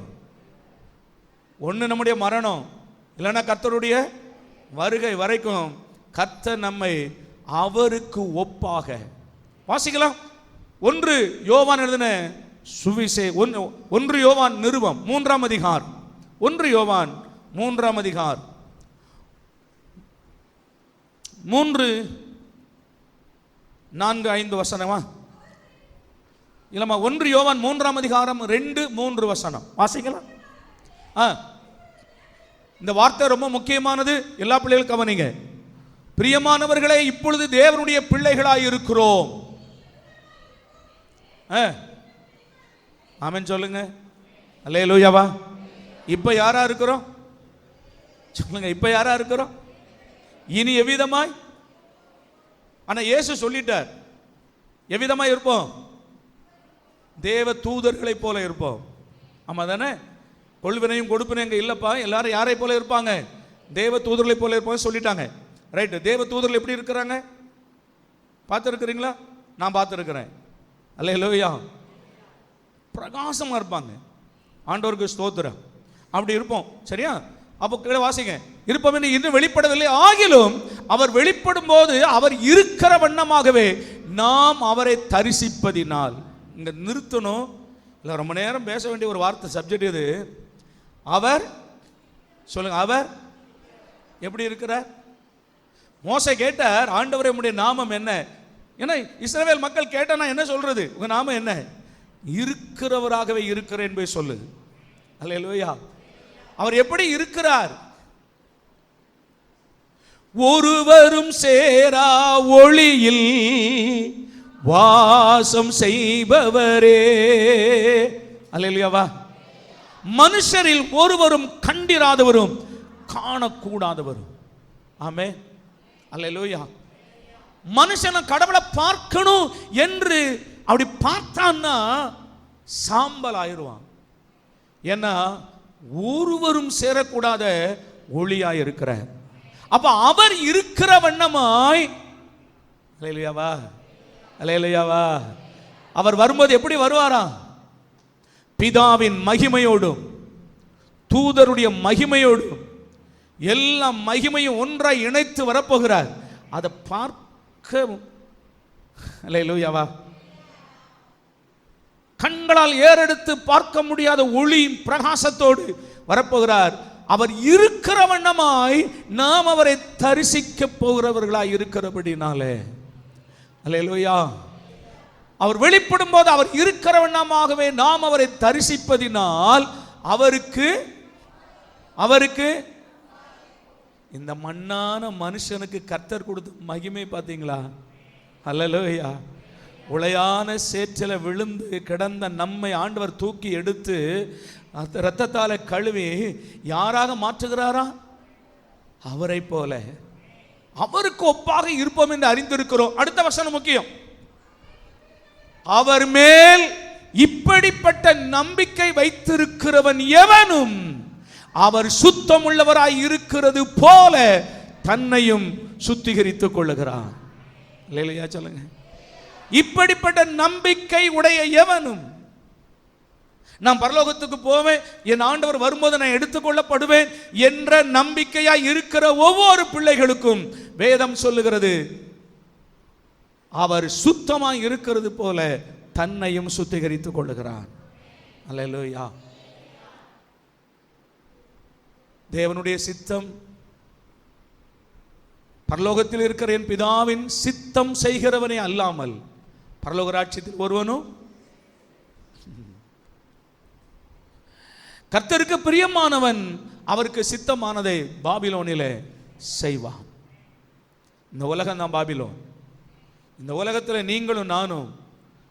ஒன்று நம்முடைய மரணம், இல்லைன்னா கர்த்தருடைய வருகை வரைக்கும் கர்த்தர் நம்மை அவருக்கு ஒப்பாக. வாசிக்கலாம். 1 யோவான் எழுதின சுவிசே 1 யோவான் நிருபம் 3ஆம் அதிகாரம். 1 யோவான் 3ஆம் அதிகாரம் 3, 4, 5 வசனமா இல்லம்மா? 1 யோவான் 3ஆம் அதிகாரம் 2, 3 வசனம் வாசிக்கலாம். இந்த வார்த்தை ரொம்ப முக்கியமானது. எல்லா பிள்ளைகளும் கவனிங்க. பிரியமானவர்களே, இப்பொழுது தேவனுடைய பிள்ளைகளாய் இருக்கிறோம். ஆமென் சொல்லுங்க. அல்லேலூயாவா. இப்ப யாரா இருக்கிறோம் சொல்லுங்க? இப்ப யாரா இருக்கிறோம்? இனி எவ்விதமாய்? ஆனா இயேசு சொல்லிட்டார், எவ்விதமாய் இருப்போம்? தேவ தூதர்களை போல இருப்போம். ஆமா தானே? கொள்வினையும் கொடுப்பினையும் அங்கே இல்லப்பா. எல்லாரும் யாரை போல இருப்பாங்க? தேவ தூதர்களை போல இருப்பாங்க சொல்லிட்டாங்க. ரைட்டு. தேவ தூதர்கள் எப்படி இருக்கிறாங்க? பார்த்துருக்கிறீங்களா? நான் பார்த்துருக்கிறேன். அல்லேலூயா. பிரகாசமா இருப்பாங்க. ஆண்டவருக்கு ஸ்தோத்திரம். அப்படி இருப்போம். சரியா? அப்போ கீழே வாசிங்க. இருப்போம் என்று இன்னும் வெளிப்படவில்லை, ஆகிலும் அவர் வெளிப்படும் போது அவர் இருக்கிற வண்ணமாகவே நாம் அவரை தரிசிப்பதினால். இங்க நிறுத்தணும், இல்லை ரொம்ப நேரம் பேச வேண்டிய ஒரு வார்த்தை சப்ஜெக்ட் இது. அவர் சொல்லுங்க, அவர் எப்படி இருக்கிறார்? மோசே கேட்டார், ஆண்டவரே உம்முடைய நாமம் என்ன? ஏன்னா இஸ்ரவேல் மக்கள் கேட்டா என்ன சொல்றது? உங்க நாமம் என்ன? இருக்கிறவராகவே இருக்கிறேன் என்பதை சொல்லு. அல்லேலூயா. அவர் எப்படி இருக்கிறார்? ஒருவரும் சேரா ஒளியில் வாசம் செய்பவரே. அல்லேலூயாவா. மனுஷரில் ஒருவரும் கண்டிராதவரும் காணக்கூடாதவரும். ஆமே. அல்லேலூயா. மனுஷனை கடவுளை பார்க்கணும் என்று அப்படி பார்த்தான்னா சாம்பல் ஆயிடுவான். ஏன்னா ஒருவரும் சேரக்கூடாத ஒளியாய் இருக்கிறார். அப்ப அவர் இருக்கிற வண்ணமாய். அல்லேலூயாவா. அல்லேலூயாவா. அவர் வரும்போது எப்படி வருவாரா? பிதாவின் மகிமையோடும் தூதருடைய மகிமையோடும் எல்லா மகிமையும் ஒன்றாய் இணைத்து வரப்போகிறார். அதை பார்க்க. அல்லேலூயாவா. கண்களால் ஏறெடுத்து பார்க்க முடியாத ஒளி பிரகாசத்தோடு வரப்போகிறார். அவர் இருக்கிற வண்ணமாய் நாம் அவரை தரிசிக்க போகிறவர்களாய் இருக்கிறபடினாலே. அல்லேலூயா. அவர் வெளிப்படும் போது அவர் இருக்கிற வண்ணமாகவே நாம் அவரை தரிசிப்பதினால் அவருக்கு இந்த மண்ணான மனுஷனுக்கு கர்த்தர் கொடுத்த மகிமை பார்த்தீங்களா? அல்லேலூயா. உளையான சேற்றில விழுந்து கிடந்த நம்மை ஆண்டவர் தூக்கி எடுத்து இரத்தத்தால கழுவி யாராக மாற்றுகிறாரா? அவரை போல அவருக்கு ஒப்பாக இருப்போம் என்று அறிந்திருக்கிறோம். அடுத்த வசனம் முக்கியம். அவர் மேல் இப்படிப்பட்ட நம்பிக்கை வைத்திருக்கிறவன் எவனும் அவர் சுத்தம் உள்ளவராய் இருக்கிறது போல தன்னையும் சுத்திகரித்துக் கொள்ளுகிறான். இல்லையா? சொல்லுங்க. இப்படிப்பட்ட நம்பிக்கை உடைய எவனும். நான் பரலோகத்துக்கு போவேன், என் ஆண்டவர் வரும்போது நான் எடுத்துக்கொள்ளப்படுவேன் என்ற நம்பிக்கையாய் இருக்கிற ஒவ்வொரு பிள்ளைகளுக்கும் வேதம் சொல்லுகிறது, அவர் சுத்தமாய் இருக்கிறது போல தன்னையும் சுத்திகரித்துக் கொள்ளுகிறான். அல்லேலூயா. தேவனுடைய சித்தம், பரலோகத்தில் இருக்கிற என் பிதாவின் சித்தம் செய்கிறவனே அல்லாமல் பரலோக ராஜ்யத்தில் ஒருவனும். கர்த்தருக்கு பிரியமானவன் அவருக்கு சித்தமானதை பாபிலோனிலே செய்வான். இந்த உலகம் தான் பாபிலோன். இந்த உலகத்தில் நீங்களும் நானும்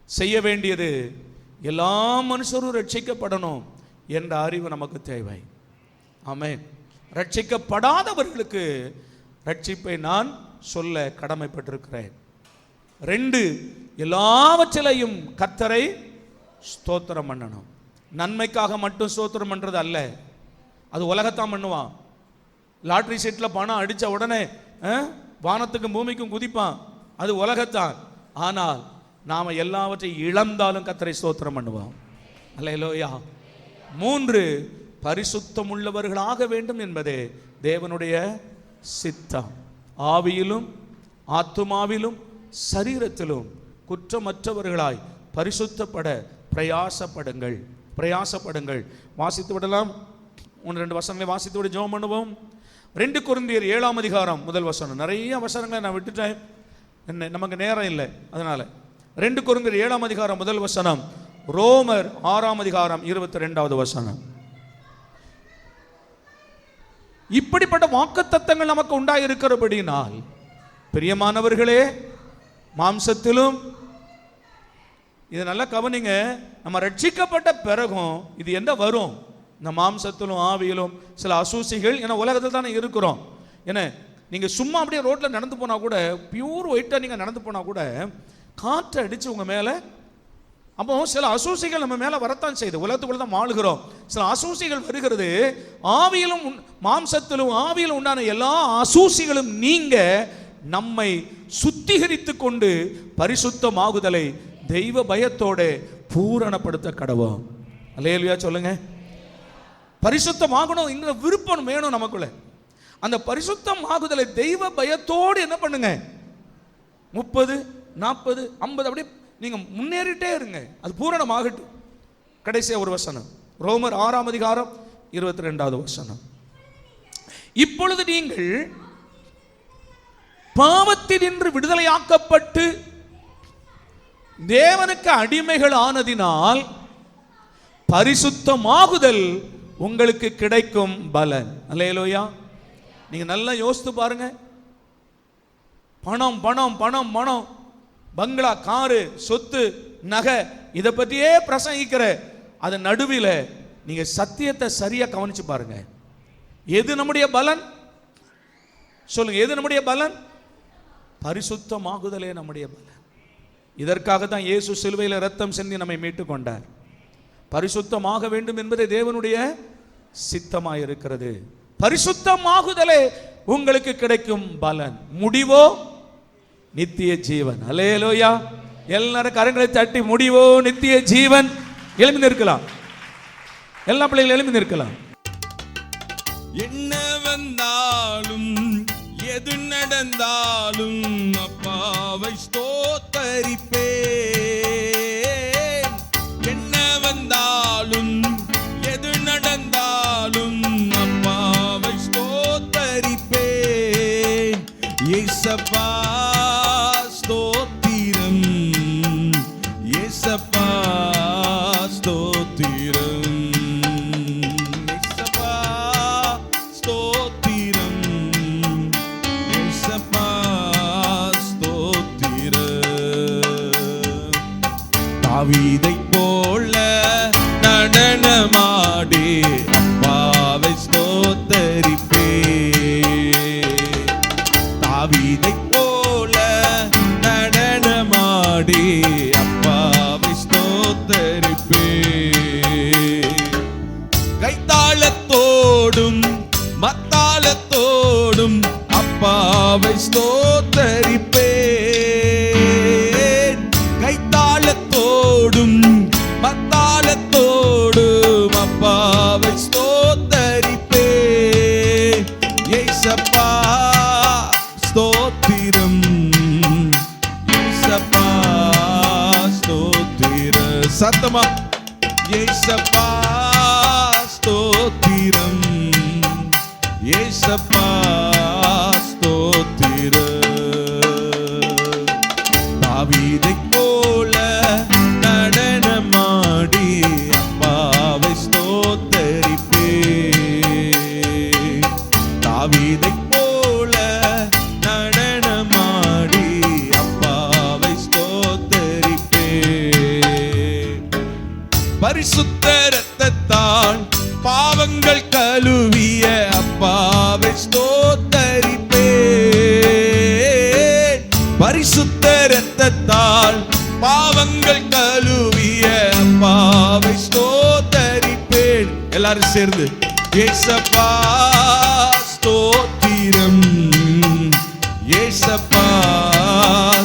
செய்ய வேண்டியது எல்லா மனுஷரும் ரட்சிக்கப்படணும் என்ற அறிவு நமக்கு தேவை. ஆமென். ரட்சிக்கப்படாதவர்களுக்கு ரட்சிப்பை நான் சொல்ல கடமைப்பட்டிருக்கிறேன். 2, எல்லாவற்றிலையும் கர்த்தரை ஸ்தோத்திரம் பண்ணணும். நன்மைக்காக மட்டும் ஸ்தோத்திரம் பண்றது அல்ல, அது உலகத்தான் பண்ணுவான். லாட்ரி சீட்டில் பணம் அடித்த உடனே வானத்துக்கும் பூமிக்கும் குதிப்பான், அது உலகத்தான். ஆனால் நாம் எல்லாவற்றையும் இழந்தாலும் கர்த்தரை ஸ்தோத்திரம் பண்ணுவோம். அல்லேலூயா. 3, பரிசுத்தம் உள்ளவர்களாக வேண்டும் என்பதே தேவனுடைய சித்தம். ஆவியிலும் ஆத்துமாவிலும் சரீரத்திலும் குற்றமற்றவர்களாய் பரிசுத்தப்பட பிரயாசப்படுங்கள். வாசித்து விடலாம். 1-2 வசனங்களை வாசித்து விட ஜெபம் பண்ணுவோம். 2 கொரிந்தியர் 7ஆம் அதிகாரம் 1 வசனம். நிறைய வசனங்களை நான் விட்டுட்டேன், நமக்கு நேரம் இல்லை, அதனால 2 கொரிந்தியர் 7ஆம் அதிகாரம் 1 வசனம், ரோமர் 6ஆம் அதிகாரம் 22வது வசனம். இப்படிப்பட்ட வாக்குத்தத்தங்கள் நமக்கு உண்டாயிருக்கிறபடினால் பிரியமானவர்களே, மாம்சத்திலும், இது நல்லா கவனிங்க, நம்ம ரட்சிக்கப்பட்ட பிறகும் இது என்ன வரும்? இந்த மாம்சத்திலும் ஆவியிலும் சில அசூசிகள். ஏன்னா உலகத்தில் தானே இருக்கிறோம். ஏன்னா நீங்கள் சும்மா அப்படியே ரோட்டில் நடந்து போனால் கூட, பியூர் ஒயிட்டாக நீங்கள் நடந்து போனால் கூட காற்றை அடித்து உங்கள் மேலே, அப்போ சில அசூசிகள் நம்ம மேலே வரத்தான் செய்யுது. உலகத்துக்குள்ள தான் வாழுகிறோம், சில அசூசிகள் வருகிறது. ஆவியிலும் மாம்சத்திலும் ஆவியிலும் உண்டான எல்லா அசூசிகளும் நீங்க நம்மை சுத்திகரித்து கொண்டு பரிசுத்தமாகுதலை தெய்வ பயத்தோட பூரணப்படுத்த கடவோம். அல்லேலூயா சொல்லுங்க. பரிசுத்தமாகணும் என்கிற விருப்பம் வேணும் நமக்குள்ள. அந்த பரிசுத்தமாகுதலை தெய்வ பயத்தோடு என்ன பண்ணுங்க, 30, 40, 50 அப்படியே நீங்க முன்னேறிட்டே இருங்க, அது பூரணமாகட்டும். கடைசியா ஒரு வசனம், ரோமர் 6ஆம் அதிகாரம் 22வது வசனம். இப்பொழுது நீங்கள் பாவத்தினின்று விடுதலையாக்கப்பட்டு தேவனுக்கு அடிமைகள் ஆனதினால் பரிசுத்தமாகுதல் உங்களுக்கு கிடைக்கும் பலன். அல்லேலூயா. நீங்க நல்லா யோசித்து பாருங்க. பணம் பணம் பணம் பணம், பங்களா, காரு, சொத்து, நகை, இதை பற்றியே பிரசங்கிக்கிற அது நடுவில் நீங்க சத்தியத்தை சரியா கவனிச்சு பாருங்க. எது நம்முடைய பலன் சொல்லுங்க? எது நம்முடைய பலன்? பரிசுத்தமாகுதலே நம்முடைய பலன். இதற்காக தான் இயேசு சிலுவையில் ரத்தம் சிந்தி நம்மை மீட்டுக் கொண்டார். பரிசுத்தமாக வேண்டும் என்பதே தேவனுடைய சித்தமாய் இருக்கிறது. பரிசுத்தமாகுதலே உங்களுக்கு கிடைக்கும் பலன். முடிவோ நித்திய ஜீவன். அல்லேலூயா. எல்லாரும் கரங்களை தட்டி முடிவோ நித்திய ஜீவன். எழுப்பி நிற்கலாம், எல்லா பிள்ளைகளும் எழுப்பி நிற்கலாம். என்ன வந்தாலும் எது நடந்தாலும் அப்பாவை ஸ்தோத்தரிப்பேன். என்ன வந்தாலும் எது நடந்தாலும் அப்பாவை ஸ்தோத்தரிப்பேன். இயேசப்பா ஸ்தோத்திரம், இயேசப்பா ஸ்தோத்திரம், தாவீதைப் போல நடனமாடி அப்பாவை ஸ்தோத்தரிப்பேன். தாவீதைப் போல நடனமாடி அப்பாவை ஸ்தோத்தரிப்பேன். கைத்தாளத்தோடும் மத்தாளத்தோடும் அப்பாவை ஸ்தோத்தரிப்பேன். கைத்தாளத்தோடும் மத்தாளத்தோடும் அப்பாவை ஸ்தோத்தரிப்பேன். இயேசப்பா ஸ்தோத்திரம், இயேசப்பா ஸ்தோத்திரம். சத்தமா இயேசப்பா ஸ்தோத்திரம், இயேசப்பா ஸ்தோத்திரம். தாவீதைப் போல நடனமாடி அப்பாவை ஸ்தோத்தரிப்பேன். தாவீதைப் போல நடனமாடி அப்பாவை ஸ்தோத்தரிப்பேன். பரிசுத்த இரத்தத்தால் பாவங்கள் கழுவிய அப்பா எல்லாரும் சேர்ந்து ஏசப்பா ஸ்தோத்திரம், ஏசப்பா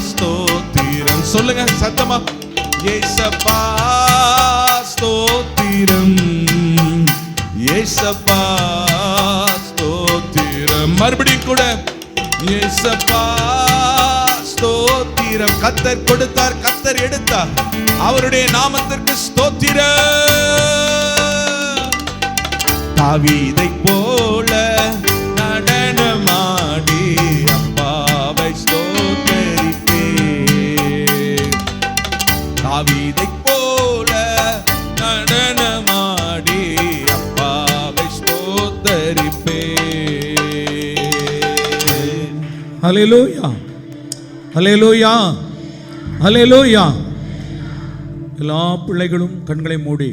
ஸ்தோத்திரம். சொல்லுங்க சத்தமா, ஏசப்பா ஸ்தோத்திரம், ஏசப்பா ஸ்தோத்திரம். மறுபடியும் கூட ஏசப்பா ஸ்தோத்திரம். கர்த்தர் கொடுத்தார், கர்த்தர் எடுத்தார், அவருடைய நாமத்திற்கு ஸ்தோத்திரம். தாவீதை போல நடனமாடி அப்பாவை ஸ்தோத்தரிப்பே, தாவீதை போல நடனமாடி அப்பாவை ஸ்தோத்தரிப்பே. ஹல்லேலூயா, ஹல்லேலூயா, ஹல்லேலூயா. எல்லா பிள்ளைகளும் கண்களை மூடி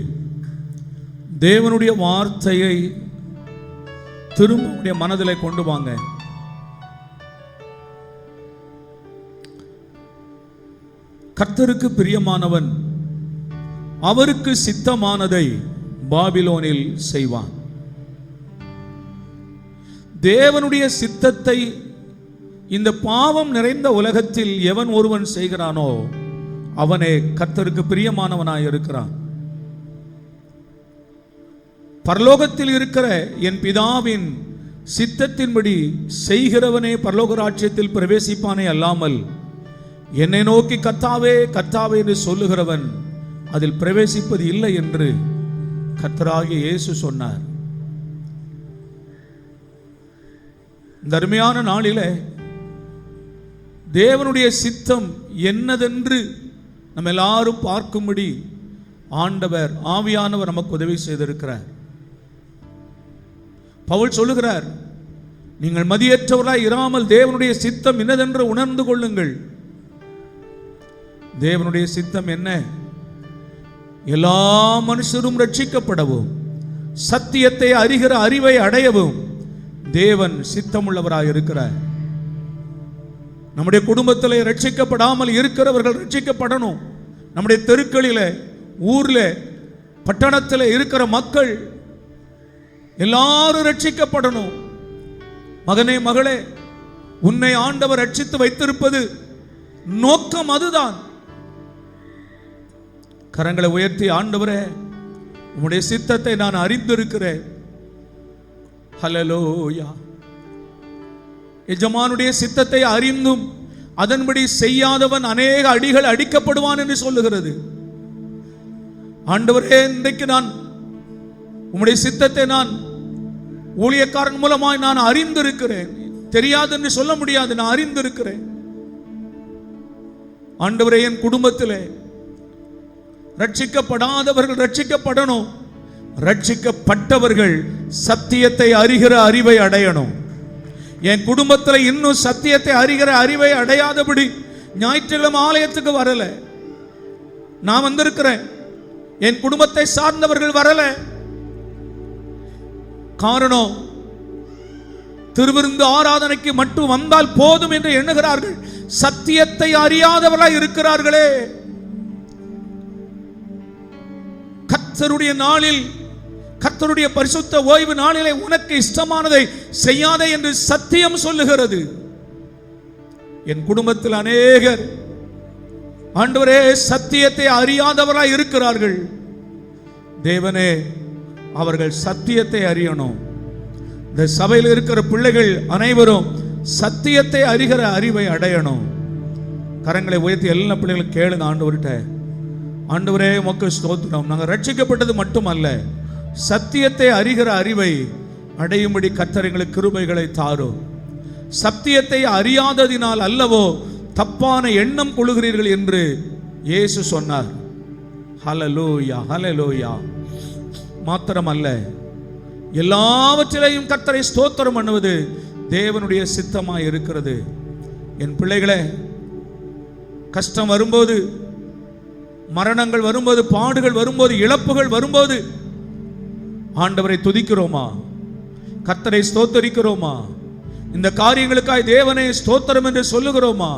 தேவனுடைய வார்த்தையை திரும்ப உடைய மனதிலே கொண்டு வாங்க. கர்த்தருக்கு பிரியமானவன் அவருக்கு சித்தமானதை பாபிலோனில் செய்வான். தேவனுடைய சித்தத்தை இந்த பாவம் நிறைந்த உலகத்தில் எவன் ஒருவன் செய்கிறானோ அவனே கர்த்தருக்கு பிரியமானவனாய் இருக்கிறான். பரலோகத்தில் இருக்கிற என் பிதாவின் சித்தத்தின்படி செய்கிறவனே பரலோக ராஜ்யத்தில் பிரவேசிப்பானே அல்லாமல் என்னை நோக்கி கர்த்தாவே கர்த்தாவே என்று சொல்லுகிறவன் அதில் பிரவேசிப்பது இல்லை என்று கர்த்தராகிய இயேசு சொன்னார். இந்த அருமையான நாளிலே தேவனுடைய சித்தம் என்னதென்று நம்ம எல்லாரும் பார்க்கும்படி ஆண்டவர் ஆவியானவர் நமக்கு உதவி செய்திருக்கிறார். பவுல் சொல்லுகிறார், நீங்கள் மதியற்றவராய் இராமல் தேவனுடைய சித்தம் என்னதென்று உணர்ந்து கொள்ளுங்கள். தேவனுடைய சித்தம் என்ன? எல்லா மனுஷரும் ரட்சிக்கப்படவும் சத்தியத்தை அறிகிற அறிவை அடையவும் தேவன் சித்தமுள்ளவராய் இருக்கிறார். நம்முடைய குடும்பத்தில் ரட்சிக்கப்படாமல் இருக்கிறவர்கள் ரட்சிக்கப்படணும். நம்முடைய தெருக்களில், ஊர்ல, பட்டணத்தில் இருக்கிற மக்கள் எல்லாரும் ரட்சிக்கப்படணும். மகனே மகளே, உன்னை ஆண்டவர் ரட்சித்து வைத்திருப்பது நோக்கம் அதுதான். கரங்களை உயர்த்தி, ஆண்டவரே உம்முடைய சித்தத்தை நான் அறிந்திருக்கிறேன். ஹல்லேலூயா. எஜமானுடைய சித்தத்தை அறிந்தும் அதன்படி செய்யாதவன் அநேக அடிகள் அடிக்கப்படுவான் என்று சொல்லுகிறது. ஆண்டவரே, இன்றைக்கு நான் உம்முடைய சித்தத்தை நான் ஊழியக்காரன் மூலமாய் நான் அறிந்திருக்கிறேன். தெரியாது என்று சொல்ல முடியாது, நான் அறிந்திருக்கிறேன். ஆண்டவரே, என் குடும்பத்திலே ரட்சிக்கப்படாதவர்கள் ரட்சிக்கப்படணும். ரட்சிக்கப்பட்டவர்கள் சத்தியத்தை அறிகிற அறிவை அடையணும். என் குடும்பத்தில் இன்னும் சத்தியத்தை அறிகிற அறிவை அடையாதபடி ஞாயிற்றுக்கிழமை ஆலயத்துக்கு வரல, நான் வந்திருக்கிறேன். என் குடும்பத்தை சார்ந்தவர்கள் வரல. காரணம், திருவிருந்து ஆராதனைக்கு மட்டும் வந்தால் போதும் என்று எண்ணுகிறார்கள். சத்தியத்தை அறியாதவர்களாய் இருக்கிறார்களே. கர்த்தருடைய நாளில், கர்த்தருடைய பரிசுத்த ஓய்வு நாளிலே உனக்கு இஷ்டமானதை செய்யாதே என்று சத்தியம் சொல்லுகிறது. என் குடும்பத்தில் அநேகர் ஆண்டவரே சத்தியத்தை அறியாதவராய் இருக்கிறார்கள். தேவனே, அவர்கள் சத்தியத்தை அறியணும். இந்த சபையில் இருக்கிற பிள்ளைகள் அனைவரும் சத்தியத்தை அறிகிற அறிவை அடையணும். கரங்களை உயர்த்தி எல்லா பிள்ளைகளும் கேளுங்க ஆண்டவர்கிட்ட. ஆண்டவரே, உமக்கு ஸ்தோத்திரம். நாங்கள் ரட்சிக்கப்பட்டது மட்டுமல்ல, சத்தியத்தை அறிகிற அறிவை அடையும்படி கர்த்தர் எங்களுக்கு கிருபைகளை தாரும். சத்தியத்தை அறியாததினால் அல்லவோ தப்பான எண்ணம் கொள்ளுகிறீர்கள் என்று இயேசு சொன்னார். ஹல்லேலூயா, ஹல்லேலூயா. மாத்திரமல்ல, எல்லாவற்றிலையும் கர்த்தரை ஸ்தோத்திரம் பண்ணுவது தேவனுடைய சித்தமாய் இருக்கிறது. என் பிள்ளைகளே, கஷ்டம் வரும்போது, மரணங்கள் வரும்போது, பாடுகள் வரும்போது, இழப்புகள் வரும்போது ஆண்டவரை துதிக்கிறோமா? கர்த்தரை ஸ்தோத்தரிக்கிறோமா? இந்த காரியங்களுக்காய் தேவனை ஸ்தோத்திரம் என்று சொல்லுகிறோமா?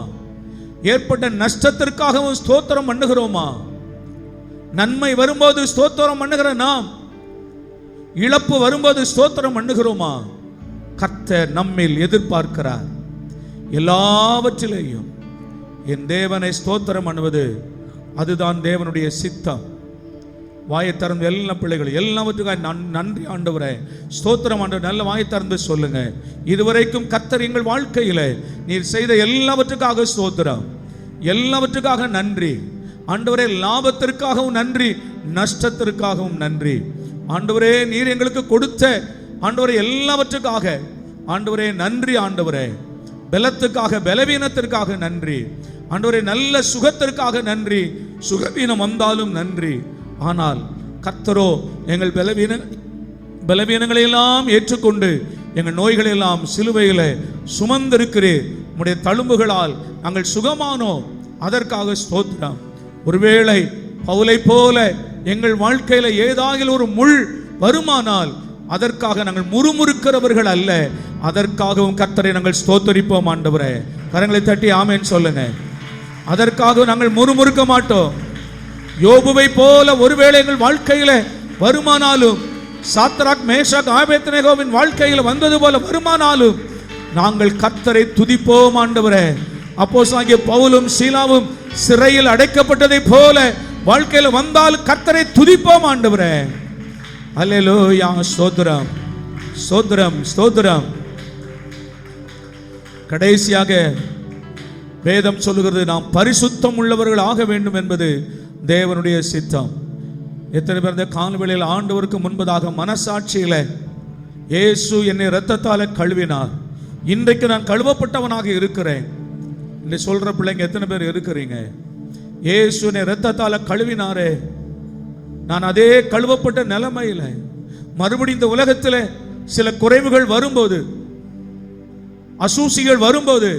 ஏற்பட்ட நஷ்டத்திற்காகவும் ஸ்தோத்திரம் பண்ணுகிறோமா? நன்மை வரும்போது ஸ்தோத்திரம் பண்ணுகிற நாம் இழப்பு வரும்போது ஸ்தோத்திரம் பண்ணுகிறோமா? கர்த்தர் நம்மில் எதிர்பார்க்கிறார். எல்லாவற்றிலேயும் என் தேவனை ஸ்தோத்திரம் பண்ணுவது, அதுதான் தேவனுடைய சித்தம். வாயை திறந்து எல்லா பிள்ளைகளும் எல்லாவற்றுக்காக நன்றி ஆண்டவரே, ஸ்தோத்திரம் ஆண்டவர். நல்ல வாயை திறந்து சொல்லுங்க. இதுவரைக்கும் கர்த்தர் எங்கள் வாழ்க்கையில் நீர் செய்த எல்லாவற்றுக்காக ஸ்தோத்திரம், எல்லாவற்றுக்காக நன்றி ஆண்டவரே. லாபத்திற்காகவும் நன்றி, நஷ்டத்திற்காகவும் நன்றி ஆண்டவரே. நீர் எங்களுக்கு கொடுத்த ஆண்டவரே எல்லாவற்றுக்காக ஆண்டவரே நன்றி ஆண்டவரே. பலத்துக்காக, பலவீனத்திற்காக நன்றி ஆண்டவரே. நல்ல சுகத்திற்காக நன்றி, சுகவீனம் வந்தாலும் நன்றி. ஆனால் கர்த்தரோ எங்கள் பலவீனங்களை எல்லாம் ஏற்றுக்கொண்டு எங்கள் நோய்களை எல்லாம் சிலுவையில் சுமந்திருக்கிறீர். உம்முடைய தழும்புகளால் நாங்கள் சுகமானோம், அதற்காக ஸ்தோத்திரம். ஒருவேளை பவுலை போல எங்கள் வாழ்க்கையில ஏதாகிலும் ஒரு முள் வருமானால் அதற்காக நாங்கள் முறுமுறுக்கிறவர்கள் அல்ல, அதற்காகவும் கர்த்தரை நாங்கள் ஸ்தோத்தரிப்போம் ஆண்டவரே. கரங்களை தட்டி ஆமென் சொல்லுங்க. அதற்காக நாங்கள் முறுமுறுக்க மாட்டோம். யோபுவை போல ஒருவேளை எங்கள் வாழ்க்கையில வருமானாலும், சாத்ராக் மேஷாக் ஆபேத்நேகோவின் வாழ்க்கையில் வந்தது போல வருமானாலும் நாங்கள் கர்த்தரை துதிப்போம் ஆண்டவரே. அப்போஸ்தலனாகிய பவுலும் சீலாவும் சிறையில் அடைக்கப்பட்டதை போல வாழ்க்கையில் வந்தால் கர்த்தரை துதிப்போம் ஆண்டவரே. அல்லேலூயா, ஸ்தோத்திரம், ஸ்தோத்திரம், ஸ்தோத்திரம். கடைசியாக வேதம் சொல்லுகிறது, நாம் பரிசுத்தம் உள்ளவர்கள் ஆக வேண்டும் என்பது தேவனுடைய சித்தம். எத்தனை பேர் இந்த காலவேளையில் ஆண்டவருக்கு முன்பதாக மனசாட்சியில இயேசு என்னை இரத்தத்தால கழுவினார், இன்றைக்கு நான் கழுவப்பட்டவனாக இருக்கிறேன் என்று சொல்ற பிள்ளைங்க எத்தனை பேர் இருக்கிறீங்க? இயேசு என்னை இரத்தத்தால கழுவினாரே, நான் அதே கழுவப்பட்ட நிலைமையில மறுபடியும் இந்த உலகத்தில் சில குறைவுகள் வரும்போது, அசூசிகள் வரும்போது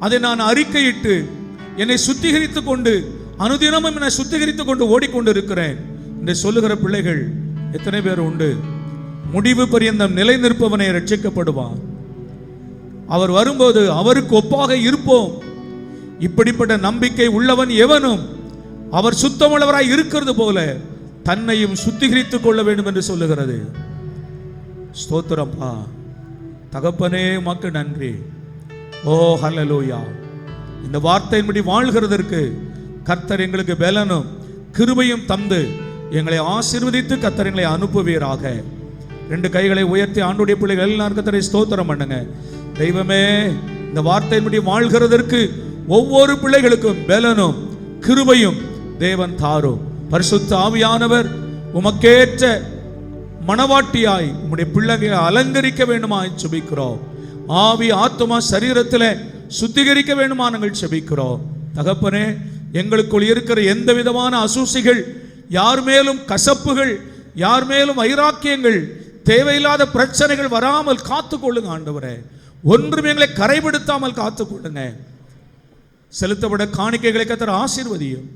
அதை நான் அறிக்கையிட்டு என்னை சுத்திகரித்துக் கொண்டு அனுதினமும் என்னை சுத்திகரித்துக் கொண்டு ஓடிக்கொண்டு இருக்கிறேன் என்று சொல்லுகிற பிள்ளைகள் எத்தனை பேர் உண்டு? முடிவு பரியந்தம் நிலை நிற்பவனை ரட்சிக்கப்படுவான். அவர் வரும்போது அவருக்கு ஒப்பாக இருப்போம். இப்படிப்பட்ட நம்பிக்கை உள்ளவன் எவனும் அவர் சுத்தமுள்ளவராய் இருக்கிறது போல தன்னையும் சுத்திகரித்துக் கொள்ள வேண்டும் என்று சொல்லுகிறது. ஸ்தோத்திரப்பா தகப்பனே, உமக்கு நன்றி. ஓ ஹல்லேலூயா. இந்த வார்த்தையின்படி வாழ்கிறதற்கு கர்த்தர் எங்களுக்கு பலனும் கிருபையும் தந்து எங்களை ஆசீர்வதித்து கர்த்தர் எங்களை அனுப்புவீராக. ரெண்டு கைகளை உயர்த்தி ஆண்டுடைய பிள்ளைகள் எல்லாரும் கர்த்தரை ஸ்தோத்திரம் பண்ணுங்க. தெய்வமே, இந்த வார்த்தையின்படி வாழ்கிறதற்கு ஒவ்வொரு பிள்ளைகளுக்கும் பலனும் கிருபையும் தேவன் தாரும். பரிசுத்த ஆவியானவர் உமக்கேற்ற மணவாட்டியாய் உம்முடைய பிள்ளைகளை அலங்கரிக்க வேண்டுமாய் செபிக்கிறோம். ஆவி ஆத்துமா சரீரத்தில் சுத்திகரிக்க வேண்டுமா நாங்கள் செபிக்கிறோம். தகப்பனே, எங்களுக்குள் இருக்கிற எந்த விதமான அசூசிகள், யார் மேலும் கசப்புகள், யார் மேலும் வைராக்கியங்கள், தேவையில்லாத பிரச்சனைகள் வராமல் காத்துக்கொள்ளுங்க ஆண்டவரே. ஒன்றும் எங்களை கரைபடுத்தாமல் காத்துக்கொள்ளுங்க. செலுத்தப்பட காணிக்கைகளை கர்த்தர் ஆசீர்வதியும்.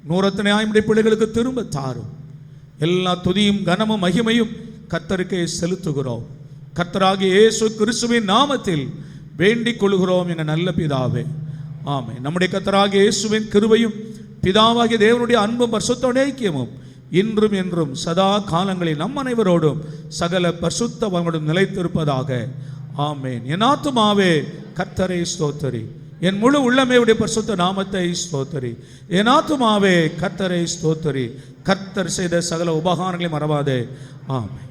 நூறத்தனை ஆய்முடைய பிள்ளைகளுக்கு திரும்ப தாரும். எல்லா துதியும் கனமும் மகிமையும் கர்த்தருக்கே செலுத்துகிறோம். கர்த்தராகிய இயேசு கிறிஸ்துவின் நாமத்தில் வேண்டிக் கொள்கிறோம் எங்கள் நல்ல பிதாவே, ஆமென். நம்முடைய கர்த்தராகிய இயேசுவின் கிருபையும் பிதாவாகிய தேவனுடைய அன்பும் பரிசுத்த ஐக்கியமும் இன்றும் என்றும் சதா காலங்களில் நம் அனைவரோடும் சகல பரிசுத்தவான்களோடும் நிலைத்திருப்பதாக, ஆமென். என் ஆத்துமாவே கர்த்தரை ஸ்தோத்தரி, என் முழு உள்ளமே உடைய பரிசுத்த நாமத்தை ஸ்தோத்தரி. என் ஆத்துமாவே கர்த்தரை ஸ்தோத்தரி, கர்த்தர் செய்த சகல உபகாரங்களை மறவாதே, ஆமென்.